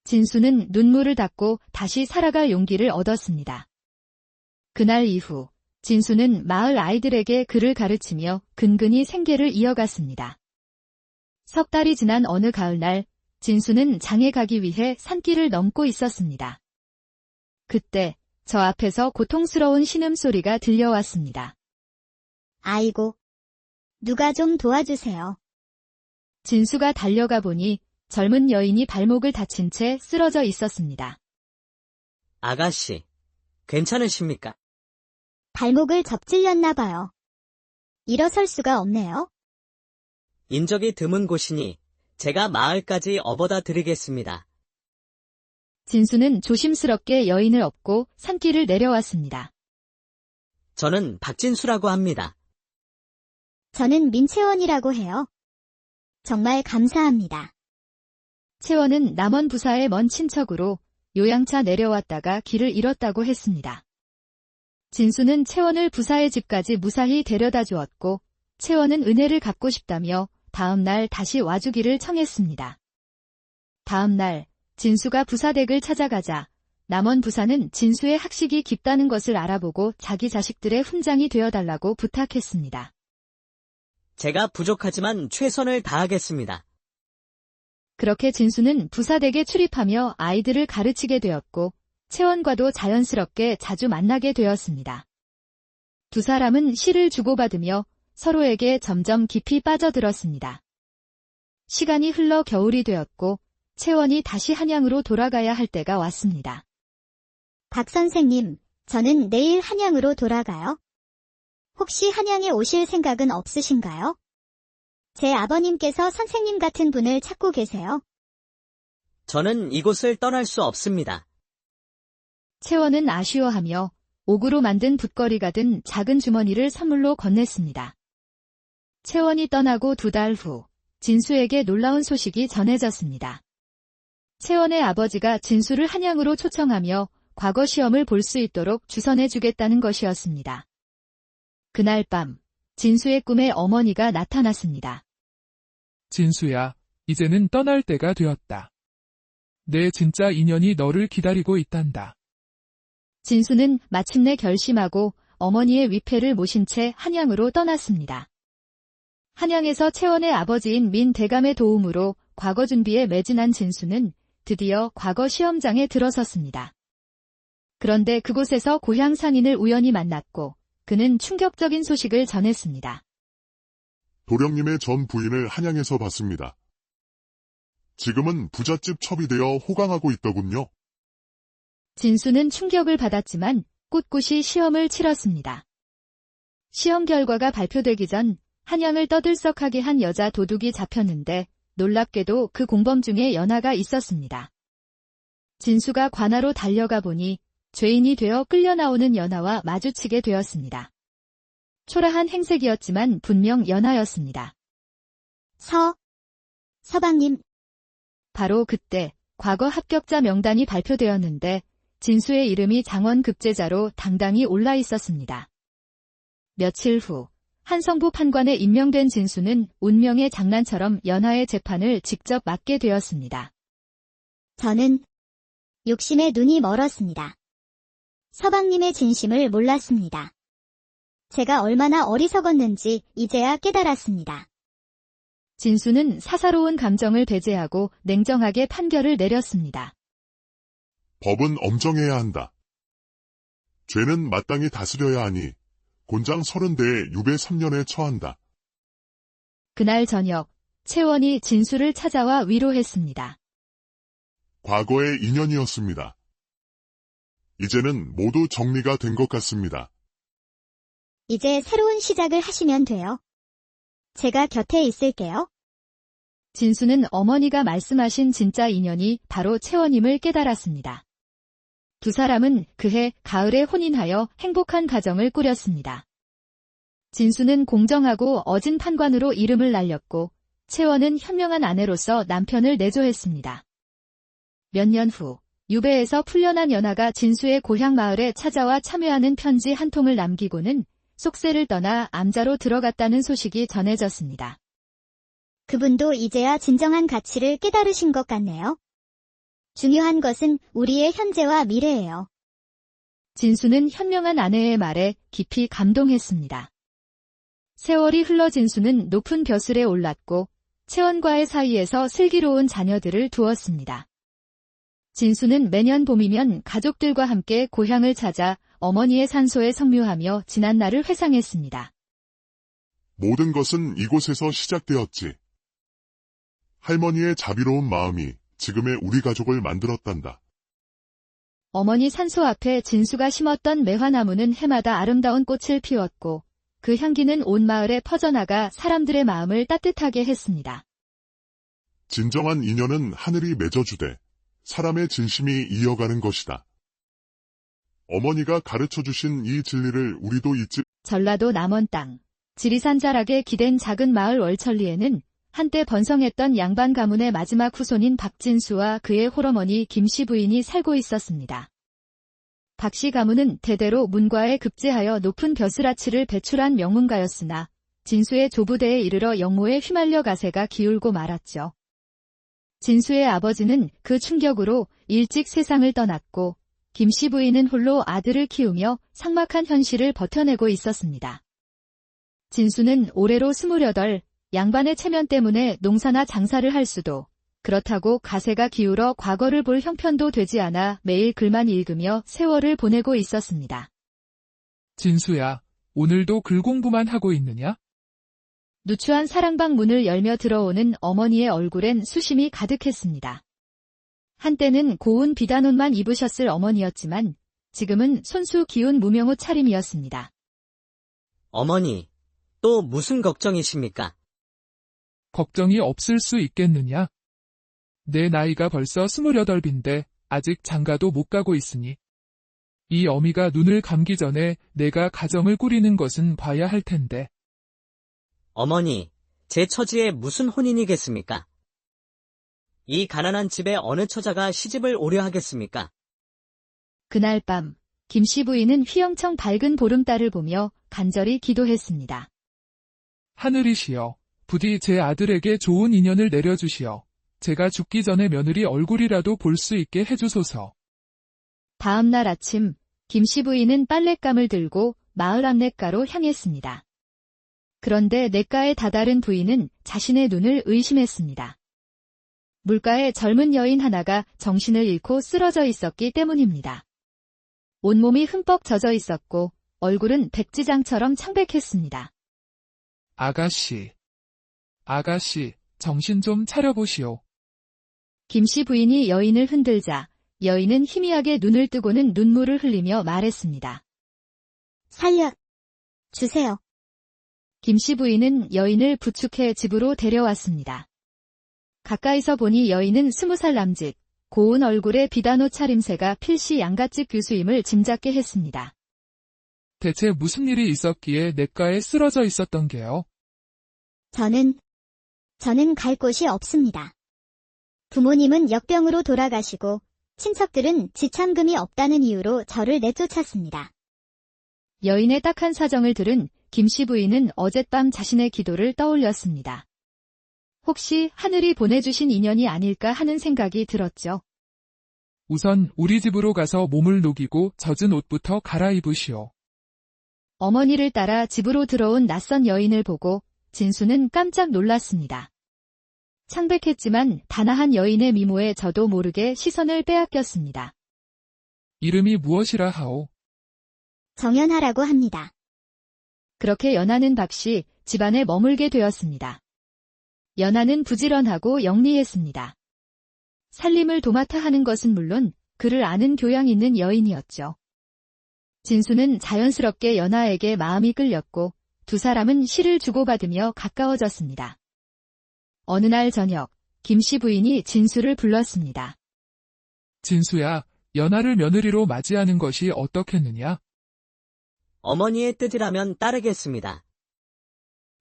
진수는 눈물을 닦고 다시 살아갈 용기를 얻었습니다. 그날 이후 진수는 마을 아이들에게 글을 가르치며 근근히 생계를 이어갔습니다. 석 달이 지난 어느 가을날 진수는 장에 가기 위해 산길을 넘고 있었습니다. 그때 저 앞에서 고통스러운 신음소리가 들려왔습니다. 아이고, 누가 좀 도와주세요. 진수가 달려가 보니 젊은 여인이 발목을 다친 채 쓰러져 있었습니다. 아가씨, 괜찮으십니까? 발목을 접질렸나 봐요. 일어설 수가 없네요. 인적이 드문 곳이니 제가 마을까지 업어다 드리겠습니다. 진수는 조심스럽게 여인을 업고 산길을 내려왔습니다. 저는 박진수라고 합니다. 저는 민채원이라고 해요. 정말 감사합니다. 채원은 남원 부사의 먼 친척으로 요양차 내려왔다가 길을 잃었다고 했습니다. 진수는 채원을 부사의 집까지 무사히 데려다 주었고 채원은 은혜를 갚고 싶다며 다음 날 다시 와주기를 청했습니다. 다음 날 진수가 부사댁을 찾아가자 남원 부사는 진수의 학식이 깊다는 것을 알아보고 자기 자식들의 훈장이 되어달라고 부탁했습니다. 제가 부족하지만 최선을 다하겠습니다. 그렇게 진수는 부사댁에 출입하며 아이들을 가르치게 되었고 채원과도 자연스럽게 자주 만나게 되었습니다. 두 사람은 시를 주고받으며 서로에게 점점 깊이 빠져들었습니다. 시간이 흘러 겨울이 되었고 채원이 다시 한양으로 돌아가야 할 때가 왔습니다. 박 선생님, 저는 내일 한양으로 돌아가요. 혹시 한양에 오실 생각은 없으신가요? 제 아버님께서 선생님 같은 분을 찾고 계세요. 저는 이곳을 떠날 수 없습니다. 채원은 아쉬워하며 옥으로 만든 붓거리가 든 작은 주머니를 선물로 건넸습니다. 채원이 떠나고 2달 후 진수에게 놀라운 소식이 전해졌습니다. 채원의 아버지가 진수를 한양으로 초청하며 과거 시험을 볼 수 있도록 주선해주겠다는 것이었습니다. 그날 밤 진수의 꿈에 어머니가 나타났습니다. 진수야, 이제는 떠날 때가 되었다. 내 진짜 인연이 너를 기다리고 있단다. 진수는 마침내 결심하고 어머니의 위패를 모신 채 한양으로 떠났습니다. 한양에서 채원의 아버지인 민 대감의 도움으로 과거 준비에 매진한 진수는 드디어 과거 시험장에 들어섰습니다. 그런데 그곳에서 고향 상인을 우연히 만났고 그는 충격적인 소식을 전했습니다. 도령님의 전 부인을 한양에서 봤습니다. 지금은 부잣집 첩이 되어 호강하고 있더군요. 진수는 충격을 받았지만 꿋꿋이 시험을 치렀습니다. 시험 결과가 발표되기 전 한양을 떠들썩하게 한 여자 도둑이 잡혔는데 놀랍게도 그 공범 중에 연하가 있었습니다. 진수가 관하로 달려가 보니 죄인이 되어 끌려 나오는 연하와 마주치게 되었습니다. 초라한 행색이었지만 분명 연하였습니다. 서방님, 바로 그때 과거 합격자 명단이 발표되었는데 진수의 이름이 장원급제자로 당당히 올라 있었습니다. 며칠 후 한성부 판관에 임명된 진수는 운명의 장난처럼 연하의 재판을 직접 맡게 되었습니다. 저는 욕심에 눈이 멀었습니다. 서방님의 진심을 몰랐습니다. 제가 얼마나 어리석었는지 이제야 깨달았습니다. 진수는 사사로운 감정을 배제하고 냉정하게 판결을 내렸습니다. 법은 엄정해야 한다. 죄는 마땅히 다스려야 하니 곤장 30대에 유배 3년에 처한다. 그날 저녁 채원이 진수를 찾아와 위로했습니다. 과거의 인연이었습니다. 이제는 모두 정리가 된 것 같습니다. 이제 새로운 시작을 하시면 돼요. 제가 곁에 있을게요. 진수는 어머니가 말씀하신 진짜 인연이 바로 채원임을 깨달았습니다. 두 사람은 그해 가을에 혼인하여 행복한 가정을 꾸렸습니다. 진수는 공정하고 어진 판관으로 이름을 날렸고 채원은 현명한 아내로서 남편을 내조했습니다. 몇 년 후 유배에서 풀려난 연하가 진수의 고향 마을에 찾아와 참여하는 편지 한 통을 남기고는 속세를 떠나 암자로 들어갔다는 소식이 전해졌습니다. 그분도 이제야 진정한 가치를 깨달으신 것 같네요. 중요한 것은 우리의 현재와 미래예요. 진수는 현명한 아내의 말에 깊이 감동했습니다. 세월이 흘러 진수는 높은 벼슬에 올랐고 채원과의 사이에서 슬기로운 자녀들을 두었습니다. 진수는 매년 봄이면 가족들과 함께 고향을 찾아 어머니의 산소에 성묘하며 지난 날을 회상했습니다. 모든 것은 이곳에서 시작되었지. 할머니의 자비로운 마음이 지금의 우리 가족을 만들었단다. 어머니 산소 앞에 진수가 심었던 매화나무는 해마다 아름다운 꽃을 피웠고 그 향기는 온 마을에 퍼져나가 사람들의 마음을 따뜻하게 했습니다. 진정한 인연은 하늘이 맺어주되 사람의 진심이 이어가는 것이다. 어머니가 가르쳐주신 이 진리를 우리도 잊지 전라도 남원 땅 지리산 자락에 기댄 작은 마을 월천리에는 한때 번성했던 양반 가문의 마지막 후손인 박진수와 그의 홀어머니 김씨 부인이 살고 있었습니다. 박씨 가문은 대대로 문과에 급제하여 높은 벼슬아치를 배출한 명문가였으나 진수의 조부대에 이르러 영모에 휘말려 가세가 기울고 말았죠. 진수의 아버지는 그 충격으로 일찍 세상을 떠났고 김씨 부인은 홀로 아들을 키우며 삭막한 현실을 버텨내고 있었습니다. 진수는 올해로 28, 양반의 체면 때문에 농사나 장사를 할 수도, 그렇다고 가세가 기울어 과거를 볼 형편도 되지 않아 매일 글만 읽으며 세월을 보내고 있었습니다. 진수야, 오늘도 글 공부만 하고 있느냐? 누추한 사랑방 문을 열며 들어오는 어머니의 얼굴엔 수심이 가득했습니다. 한때는 고운 비단옷만 입으셨을 어머니였지만 지금은 손수 기운 무명옷 차림이었습니다. 어머니, 또 무슨 걱정이십니까? 걱정이 없을 수 있겠느냐? 내 나이가 벌써 28인데 아직 장가도 못 가고 있으니 이 어미가 눈을 감기 전에 내가 가정을 꾸리는 것은 봐야 할 텐데. 어머니, 제 처지에 무슨 혼인이겠습니까? 이 가난한 집에 어느 처자가 시집을 오려 하겠습니까? 그날 밤 김씨 부인은 휘영청 밝은 보름달을 보며 간절히 기도했습니다. 하늘이시여, 부디 제 아들에게 좋은 인연을 내려주시어 제가 죽기 전에 며느리 얼굴이라도 볼 수 있게 해주소서. 다음 날 아침 김씨 부인은 빨랫감을 들고 마을 앞냇가로 향했습니다. 그런데 냇가에 다다른 부인은 자신의 눈을 의심했습니다. 물가에 젊은 여인 하나가 정신을 잃고 쓰러져 있었기 때문입니다. 온몸이 흠뻑 젖어 있었고 얼굴은 백지장처럼 창백했습니다. 아가씨, 정신 좀 차려보시오. 김씨 부인이 여인을 흔들자 여인은 희미하게 눈을 뜨고는 눈물을 흘리며 말했습니다. 살려 주세요. 김씨 부인은 여인을 부축해 집으로 데려왔습니다. 가까이서 보니 여인은 20살 남짓, 고운 얼굴에 비단옷 차림새가 필시 양갓집 교수임을 짐작게 했습니다. 대체 무슨 일이 있었기에 냇가에 쓰러져 있었던 게요? 저는 갈 곳이 없습니다. 부모님은 역병으로 돌아가시고 친척들은 지참금이 없다는 이유로 저를 내쫓았습니다. 여인의 딱한 사정을 들은 김씨 부인은 어젯밤 자신의 기도를 떠올렸습니다. 혹시 하늘이 보내주신 인연이 아닐까 하는 생각이 들었죠. 우선 우리 집으로 가서 몸을 녹이고 젖은 옷부터 갈아입으시오. 어머니를 따라 집으로 들어온 낯선 여인을 보고 진수는 깜짝 놀랐습니다. 창백했지만 단아한 여인의 미모에 저도 모르게 시선을 빼앗겼습니다. 이름이 무엇이라 하오? 정연하라고 합니다. 그렇게 연하는 박씨 집안에 머물게 되었습니다. 연하는 부지런하고 영리했습니다. 살림을 도맡아 하는 것은 물론 그를 아는 교양 있는 여인이었죠. 진수는 자연스럽게 연하에게 마음이 끌렸고 두 사람은 시를 주고받으며 가까워졌습니다. 어느 날 저녁 김씨 부인이 진수를 불렀습니다. 진수야, 연하를 며느리로 맞이하는 것이 어떻겠느냐? 어머니의 뜻이라면 따르겠습니다.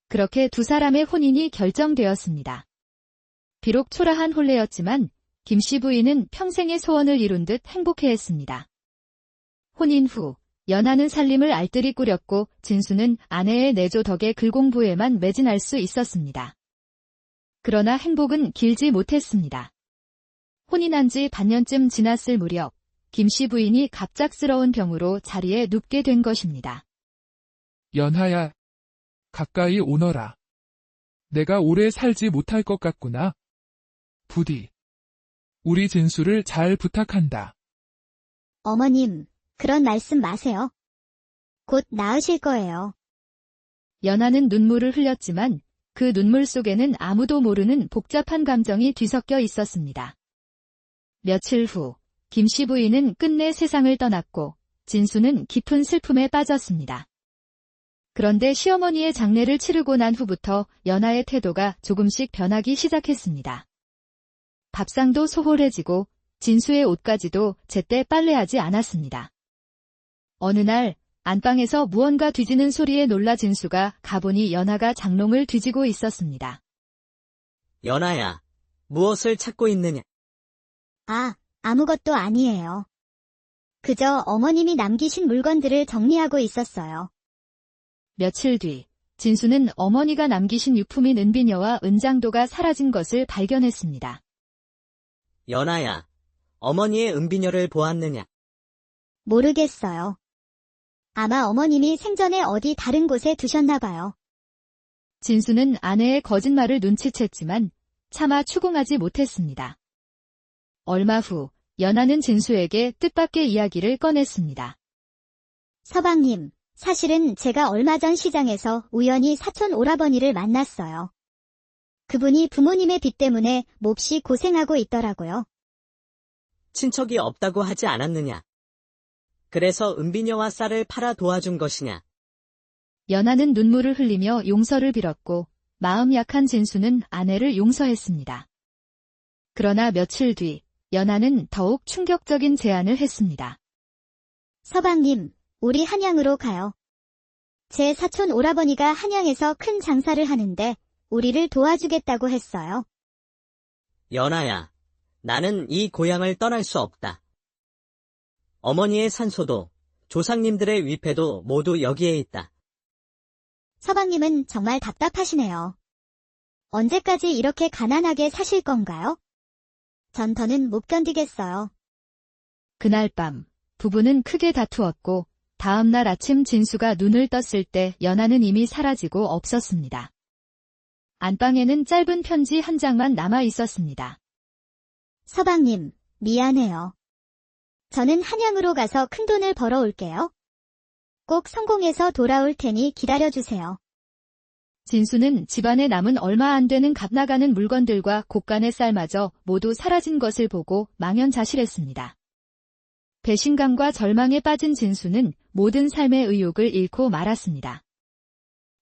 그렇게 두 사람의 혼인이 결정되었습니다. 비록 초라한 혼례였지만 김씨 부인은 평생의 소원을 이룬 듯 행복해했습니다. 혼인 후 연하는 살림을 알뜰히 꾸렸고 진수는 아내의 내조 덕에 글공부에만 매진할 수 있었습니다. 그러나 행복은 길지 못했습니다. 혼인한 지 반년쯤 지났을 무렵 김씨 부인이 갑작스러운 병으로 자리에 눕게 된 것입니다. 연하야, 가까이 오너라. 내가 오래 살지 못할 것 같구나. 부디 우리 진수를 잘 부탁한다. 어머님, 그런 말씀 마세요. 곧 나으실 거예요. 연하는 눈물을 흘렸지만 그 눈물 속에는 아무도 모르는 복잡한 감정이 뒤섞여 있었습니다. 며칠 후, 김씨 부인은 끝내 세상을 떠났고, 진수는 깊은 슬픔에 빠졌습니다. 그런데 시어머니의 장례를 치르고 난 후부터 연하의 태도가 조금씩 변하기 시작했습니다. 밥상도 소홀해지고 진수의 옷까지도 제때 빨래하지 않았습니다. 어느 날 안방에서 무언가 뒤지는 소리에 놀라 진수가 가보니 연하가 장롱을 뒤지고 있었습니다. 연하야, 무엇을 찾고 있느냐? 아무것도 아니에요. 그저 어머님이 남기신 물건들을 정리하고 있었어요. 며칠 뒤, 진수는 어머니가 남기신 유품인 은비녀와 은장도가 사라진 것을 발견했습니다. 연하야, 어머니의 은비녀를 보았느냐? 모르겠어요. 아마 어머님이 생전에 어디 다른 곳에 두셨나 봐요. 진수는 아내의 거짓말을 눈치챘지만 차마 추궁하지 못했습니다. 얼마 후, 연하는 진수에게 뜻밖의 이야기를 꺼냈습니다. 서방님, 사실은 제가 얼마 전 시장에서 우연히 사촌 오라버니를 만났어요. 그분이 부모님의 빚 때문에 몹시 고생하고 있더라고요. 친척이 없다고 하지 않았느냐? 그래서 은비녀와 쌀을 팔아 도와준 것이냐? 연하는 눈물을 흘리며 용서를 빌었고 마음 약한 진수는 아내를 용서했습니다. 그러나 며칠 뒤 연하는 더욱 충격적인 제안을 했습니다. 서방님, 우리 한양으로 가요. 제 사촌 오라버니가 한양에서 큰 장사를 하는데 우리를 도와주겠다고 했어요. 연하야, 나는 이 고향을 떠날 수 없다. 어머니의 산소도 조상님들의 위패도 모두 여기에 있다. 서방님은 정말 답답하시네요. 언제까지 이렇게 가난하게 사실 건가요? 전 더는 못 견디겠어요. 그날 밤 부부는 크게 다투었고 다음 날 아침 진수가 눈을 떴을 때 연하는 이미 사라지고 없었습니다. 안방에는 짧은 편지 한 장만 남아 있었습니다. 서방님, 미안해요. 저는 한양으로 가서 큰돈을 벌어올게요. 꼭 성공해서 돌아올 테니 기다려주세요. 진수는 집안에 남은 얼마 안 되는 값나가는 물건들과 곳간의 쌀마저 모두 사라진 것을 보고 망연자실했습니다. 배신감과 절망에 빠진 진수는 모든 삶의 의욕을 잃고 말았습니다.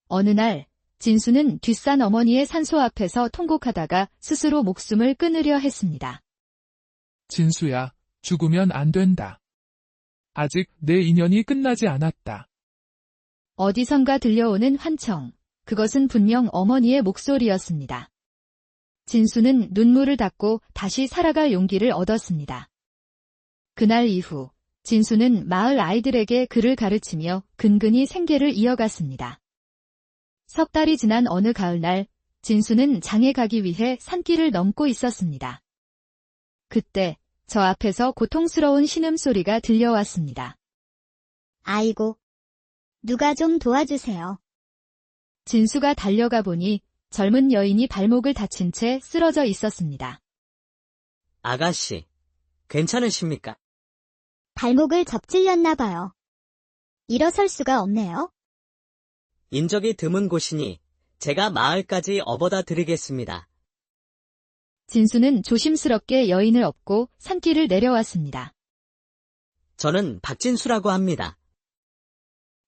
어느 날 진수는 뒷산 어머니의 산소 앞에서 통곡하다가 스스로 목숨을 끊으려 했습니다. 진수야, 죽으면 안 된다. 아직 내 인연이 끝나지 않았다. 어디선가 들려오는 환청. 그것은 분명 어머니의 목소리였습니다. 진수는 눈물을 닦고 다시 살아갈 용기를 얻었습니다. 그날 이후 진수는 마을 아이들에게 글을 가르치며 근근히 생계를 이어갔습니다. 석 달이 지난 어느 가을날 진수는 장에 가기 위해 산길을 넘고 있었습니다. 그때 저 앞에서 고통스러운 신음소리가 들려왔습니다. 아이고, 누가 좀 도와주세요. 진수가 달려가 보니 젊은 여인이 발목을 다친 채 쓰러져 있었습니다. 아가씨, 괜찮으십니까? 발목을 접질렸나 봐요. 일어설 수가 없네요. 인적이 드문 곳이니 제가 마을까지 업어다 드리겠습니다. 진수는 조심스럽게 여인을 업고 산길을 내려왔습니다. 저는 박진수라고 합니다.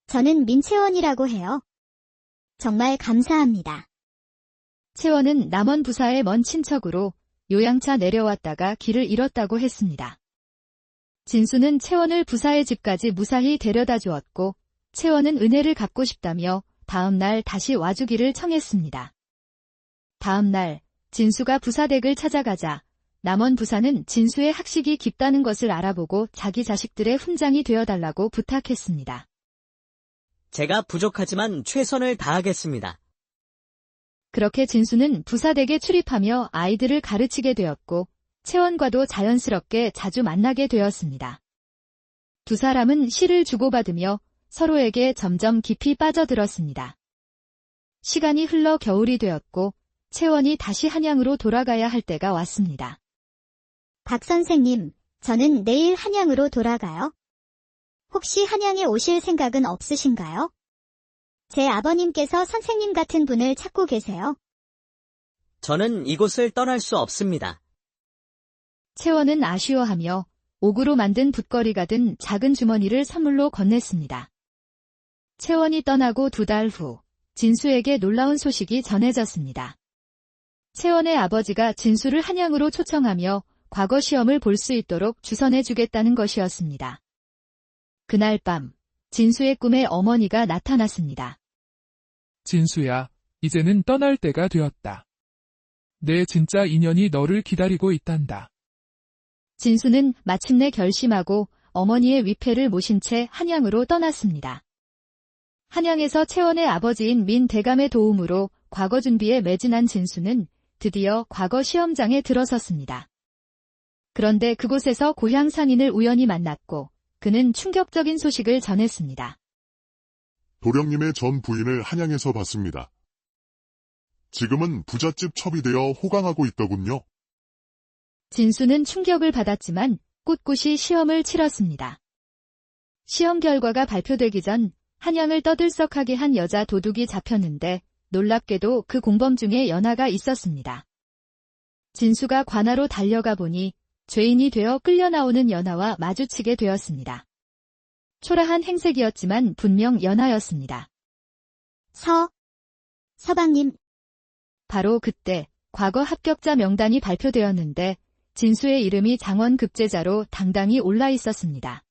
저는 민채원이라고 해요. 정말 감사합니다. 채원은 남원 부사의 먼 친척으로 요양차 내려왔다가 길을 잃었다고 했습니다. 진수는 채원을 부사의 집까지 무사히 데려다 주었고 채원은 은혜를 갚고 싶다며 다음 날 다시 와주기를 청했습니다. 다음 날 진수가 부사댁을 찾아가자 남원 부사는 진수의 학식이 깊다는 것을 알아보고 자기 자식들의 훈장이 되어달라고 부탁했습니다. 제가 부족하지만 최선을 다하겠습니다. 그렇게 진수는 부사댁에 출입하며 아이들을 가르치게 되었고 채원과도 자연스럽게 자주 만나게 되었습니다. 두 사람은 시를 주고받으며 서로에게 점점 깊이 빠져들었습니다. 시간이 흘러 겨울이 되었고 채원이 다시 한양으로 돌아가야 할 때가 왔습니다. 박 선생님, 저는 내일 한양으로 돌아가요. 혹시 한양에 오실 생각은 없으신가요? 제 아버님께서 선생님 같은 분을 찾고 계세요. 저는 이곳을 떠날 수 없습니다. 채원은 아쉬워하며 옥으로 만든 붓거리가 든 작은 주머니를 선물로 건넸습니다. 채원이 떠나고 2달 후 진수에게 놀라운 소식이 전해졌습니다. 채원의 아버지가 진수를 한양으로 초청하며 과거 시험을 볼 수 있도록 주선해주겠다는 것이었습니다. 그날 밤 진수의 꿈에 어머니가 나타났습니다. 진수야, 이제는 떠날 때가 되었다. 내 진짜 인연이 너를 기다리고 있단다. 진수는 마침내 결심하고 어머니의 위패를 모신 채 한양으로 떠났습니다. 한양에서 채원의 아버지인 민대감의 도움으로 과거 준비에 매진한 진수는 드디어 과거 시험장에 들어섰습니다. 그런데 그곳에서 고향 상인을 우연히 만났고 그는 충격적인 소식을 전했습니다. 도령님의 전 부인을 한양에서 봤습니다. 지금은 부잣집 첩이 되어 호강하고 있더군요. 진수는 충격을 받았지만 꿋꿋이 시험을 치렀습니다. 시험 결과가 발표되기 전 한양을 떠들썩하게 한 여자 도둑이 잡혔는데 놀랍게도 그 공범 중에 연하가 있었습니다. 진수가 관하로 달려가 보니 죄인이 되어 끌려 나오는 연하와 마주치게 되었습니다. 초라한 행색이었지만 분명 연하였습니다. 서방님, 바로 그때 과거 합격자 명단이 발표되었는데 진수의 이름이 장원급제자로 당당히 올라 있었습니다.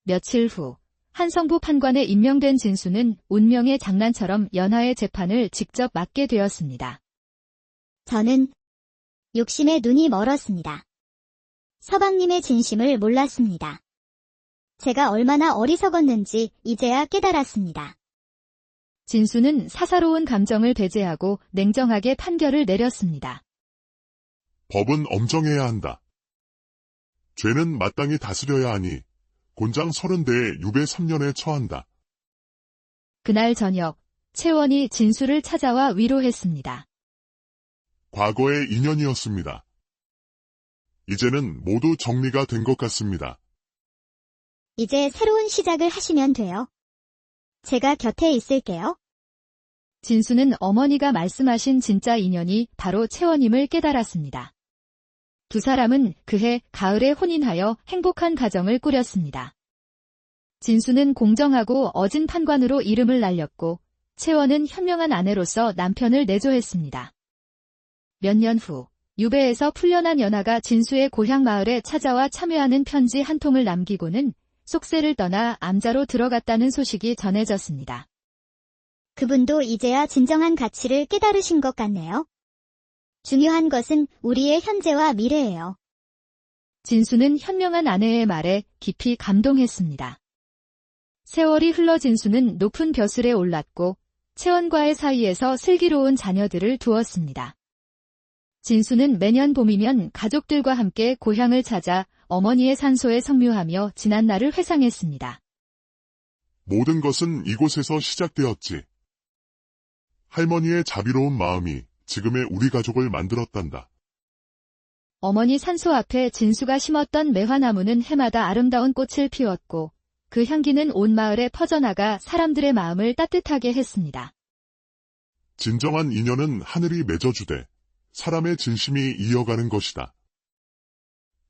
며칠 후 한성부 판관에 임명된 진수는 운명의 장난처럼 연하의 재판을 직접 맡게 되었습니다. 저는 욕심에 눈이 멀었습니다. 서방님의 진심을 몰랐습니다. 제가 얼마나 어리석었는지 이제야 깨달았습니다. 진수는 사사로운 감정을 배제하고 냉정하게 판결을 내렸습니다. 법은 엄정해야 한다. 죄는 마땅히 다스려야 하니 곤장 30대에 유배 3년에 처한다. 그날 저녁 채원이 진수를 찾아와 위로했습니다. 과거의 인연이었습니다. 이제는 모두 정리가 된 것 같습니다. 이제 새로운 시작을 하시면 돼요. 제가 곁에 있을게요. 진수는 어머니가 말씀하신 진짜 인연이 바로 채원임을 깨달았습니다. 두 사람은 그해 가을에 혼인하여 행복한 가정을 꾸렸습니다. 진수는 공정하고 어진 판관으로 이름을 날렸고 채원은 현명한 아내로서 남편을 내조했습니다. 몇 년 후 유배에서 풀려난 연하가 진수의 고향 마을에 찾아와 참여하는 편지 한 통을 남기고는 속세를 떠나 암자로 들어갔다는 소식이 전해졌습니다. 그분도 이제야 진정한 가치를 깨달으신 것 같네요. 중요한 것은 우리의 현재와 미래예요. 진수는 현명한 아내의 말에 깊이 감동했습니다. 세월이 흘러 진수는 높은 벼슬에 올랐고 채원과의 사이에서 슬기로운 자녀들을 두었습니다. 진수는 매년 봄이면 가족들과 함께 고향을 찾아 어머니의 산소에 성묘하며 지난 날을 회상했습니다. 모든 것은 이곳에서 시작되었지. 할머니의 자비로운 마음이 지금의 우리 가족을 만들었단다. 어머니 산소 앞에 진수가 심었던 매화나무는 해마다 아름다운 꽃을 피웠고 그 향기는 온 마을에 퍼져나가 사람들의 마음을 따뜻하게 했습니다. 진정한 인연은 하늘이 맺어주되 사람의 진심이 이어가는 것이다.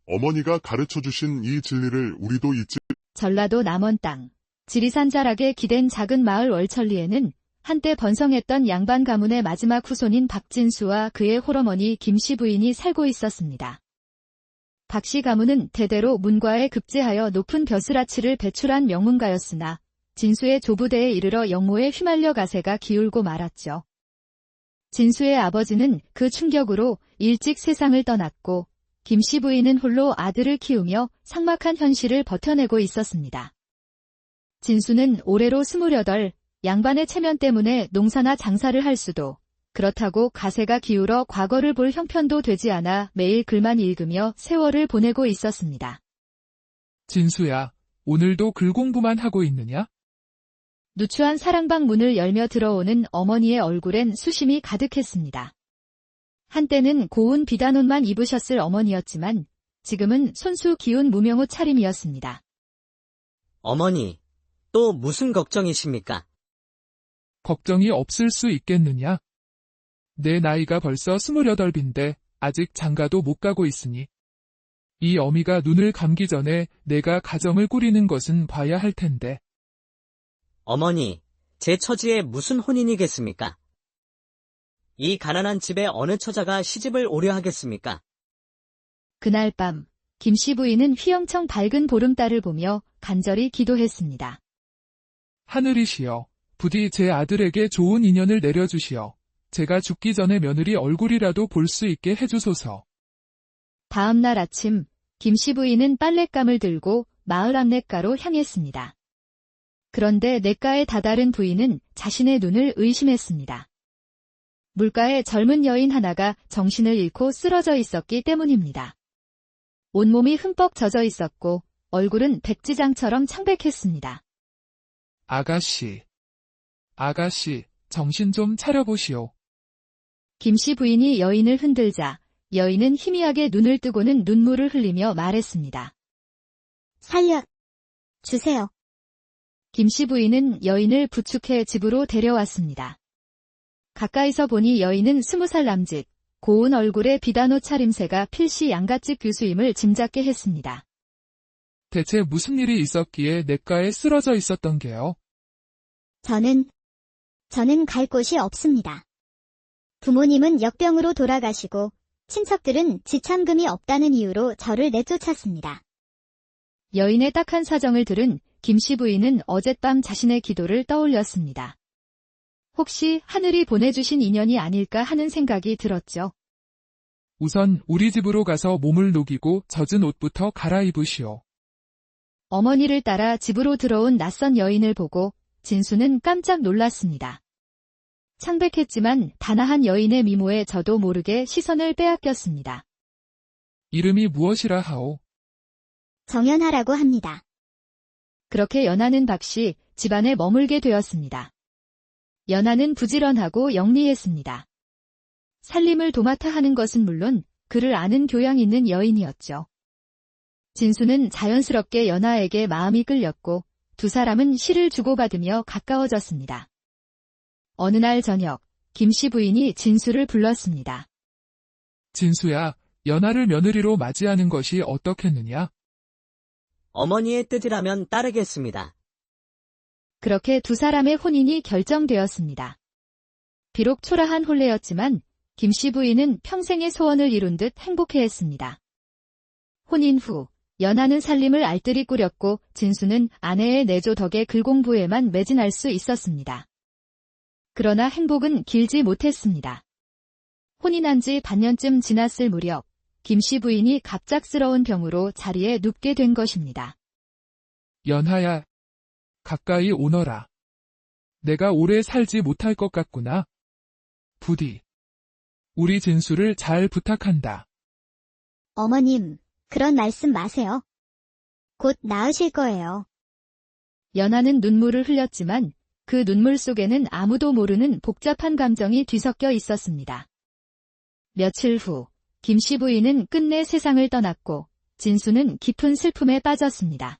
어머니가 가르쳐주신 이 진리를 우리도 잊지. 전라도 남원 땅 지리산 자락에 기댄 작은 마을 월천리에는 한때 번성했던 양반 가문의 마지막 후손인 박진수와 그의 홀어머니 김씨 부인이 살고 있었습니다. 박씨 가문은 대대로 문과에 급제하여 높은 벼슬아치를 배출한 명문가였으나 진수의 조부대에 이르러 영모에 휘말려 가세가 기울고 말았죠. 진수의 아버지는 그 충격으로 일찍 세상을 떠났고 김씨 부인은 홀로 아들을 키우며 삭막한 현실을 버텨내고 있었습니다. 진수는 올해로 28, 양반의 체면 때문에 농사나 장사를 할 수도, 그렇다고 가세가 기울어 과거를 볼 형편도 되지 않아 매일 글만 읽으며 세월을 보내고 있었습니다. 진수야, 오늘도 글 공부만 하고 있느냐? 누추한 사랑방 문을 열며 들어오는 어머니의 얼굴엔 수심이 가득했습니다. 한때는 고운 비단옷만 입으셨을 어머니였지만 지금은 손수 기운 무명옷 차림이었습니다. 어머니, 또 무슨 걱정이십니까? 걱정이 없을 수 있겠느냐? 내 나이가 벌써 28인데 아직 장가도 못 가고 있으니 이 어미가 눈을 감기 전에 내가 가정을 꾸리는 것은 봐야 할 텐데. 어머니, 제 처지에 무슨 혼인이겠습니까? 이 가난한 집에 어느 처자가 시집을 오려 하겠습니까? 그날 밤 김씨 부인은 휘영청 밝은 보름달을 보며 간절히 기도했습니다. 하늘이시여, 부디 제 아들에게 좋은 인연을 내려주시어 제가 죽기 전에 며느리 얼굴이라도 볼 수 있게 해주소서. 다음 날 아침 김씨 부인은 빨랫감을 들고 마을 앞냇가로 향했습니다. 그런데 냇가에 다다른 부인은 자신의 눈을 의심했습니다. 물가에 젊은 여인 하나가 정신을 잃고 쓰러져 있었기 때문입니다. 온몸이 흠뻑 젖어 있었고 얼굴은 백지장처럼 창백했습니다. 아가씨, 정신 좀 차려보시오. 김씨 부인이 여인을 흔들자 여인은 희미하게 눈을 뜨고는 눈물을 흘리며 말했습니다. 살려 주세요. 김씨 부인은 여인을 부축해 집으로 데려왔습니다. 가까이서 보니 여인은 20살 남짓, 고운 얼굴에 비단옷 차림새가 필시 양갓집 교수임을 짐작게 했습니다. 대체 무슨 일이 있었기에 냇가에 쓰러져 있었던 게요? 저는 갈 곳이 없습니다. 부모님은 역병으로 돌아가시고 친척들은 지참금이 없다는 이유로 저를 내쫓았습니다. 여인의 딱한 사정을 들은 김씨 부인은 어젯밤 자신의 기도를 떠올렸습니다. 혹시 하늘이 보내주신 인연이 아닐까 하는 생각이 들었죠. 우선 우리 집으로 가서 몸을 녹이고 젖은 옷부터 갈아입으시오. 어머니를 따라 집으로 들어온 낯선 여인을 보고 진수는 깜짝 놀랐습니다. 창백했지만 단아한 여인의 미모에 저도 모르게 시선을 빼앗겼습니다. 이름이 무엇이라 하오? 정연하라고 합니다. 그렇게 연하는 박씨 집안에 머물게 되었습니다. 연하는 부지런하고 영리했습니다. 살림을 도맡아 하는 것은 물론 그를 아는 교양 있는 여인이었죠. 진수는 자연스럽게 연하에게 마음이 끌렸고 두 사람은 시를 주고받으며 가까워졌습니다. 어느 날 저녁 김씨 부인이 진수를 불렀습니다. 진수야, 연하를 며느리로 맞이하는 것이 어떻겠느냐? 어머니의 뜻이라면 따르겠습니다. 그렇게 두 사람의 혼인이 결정되었습니다. 비록 초라한 혼례였지만 김씨 부인은 평생의 소원을 이룬 듯 행복해했습니다. 혼인 후 연하는 살림을 알뜰히 꾸렸고 진수는 아내의 내조 덕에 글공부에만 매진할 수 있었습니다. 그러나 행복은 길지 못했습니다. 혼인한 지 반년쯤 지났을 무렵 김씨 부인이 갑작스러운 병으로 자리에 눕게 된 것입니다. 연하야, 가까이 오너라. 내가 오래 살지 못할 것 같구나. 부디 우리 진수를 잘 부탁한다. 어머님, 그런 말씀 마세요. 곧 나으실 거예요. 연하는 눈물을 흘렸지만 그 눈물 속에는 아무도 모르는 복잡한 감정이 뒤섞여 있었습니다. 며칠 후 김씨 부인은 끝내 세상을 떠났고 진수는 깊은 슬픔에 빠졌습니다.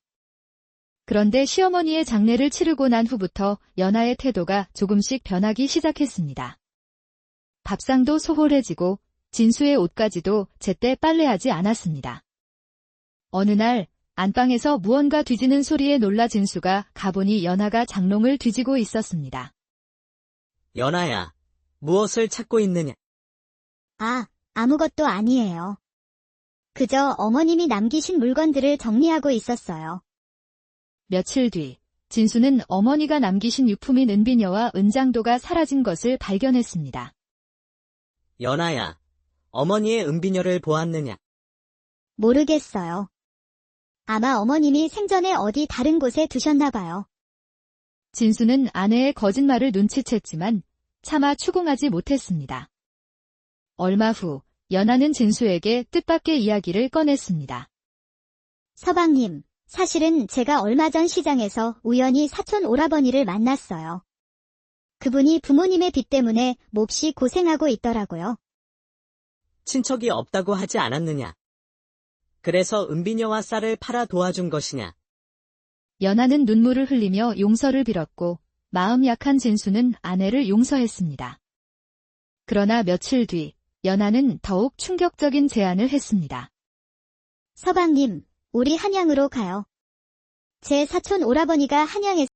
그런데 시어머니의 장례를 치르고 난 후부터 연하의 태도가 조금씩 변하기 시작했습니다. 밥상도 소홀해지고 진수의 옷까지도 제때 빨래하지 않았습니다. 어느 날 안방에서 무언가 뒤지는 소리에 놀라 진수가 가보니 연하가 장롱을 뒤지고 있었습니다. 연하야, 무엇을 찾고 있느냐? 아무것도 아니에요. 그저 어머님이 남기신 물건들을 정리하고 있었어요. 며칠 뒤 진수는 어머니가 남기신 유품인 은비녀와 은장도가 사라진 것을 발견했습니다. 연하야, 어머니의 은비녀를 보았느냐? 모르겠어요. 아마 어머님이 생전에 어디 다른 곳에 두셨나 봐요. 진수는 아내의 거짓말을 눈치챘지만 차마 추궁하지 못했습니다. 얼마 후 연하는 진수에게 뜻밖의 이야기를 꺼냈습니다. 서방님, 사실은 제가 얼마 전 시장에서 우연히 사촌 오라버니를 만났어요. 그분이 부모님의 빚 때문에 몹시 고생하고 있더라고요. 친척이 없다고 하지 않았느냐? 그래서 은비녀와 쌀을 팔아 도와준 것이냐? 연하는 눈물을 흘리며 용서를 빌었고 마음 약한 진수는 아내를 용서했습니다. 그러나 며칠 뒤 연하는 더욱 충격적인 제안을 했습니다. 서방님, 우리 한양으로 가요. 제 사촌 오라버니가 한양에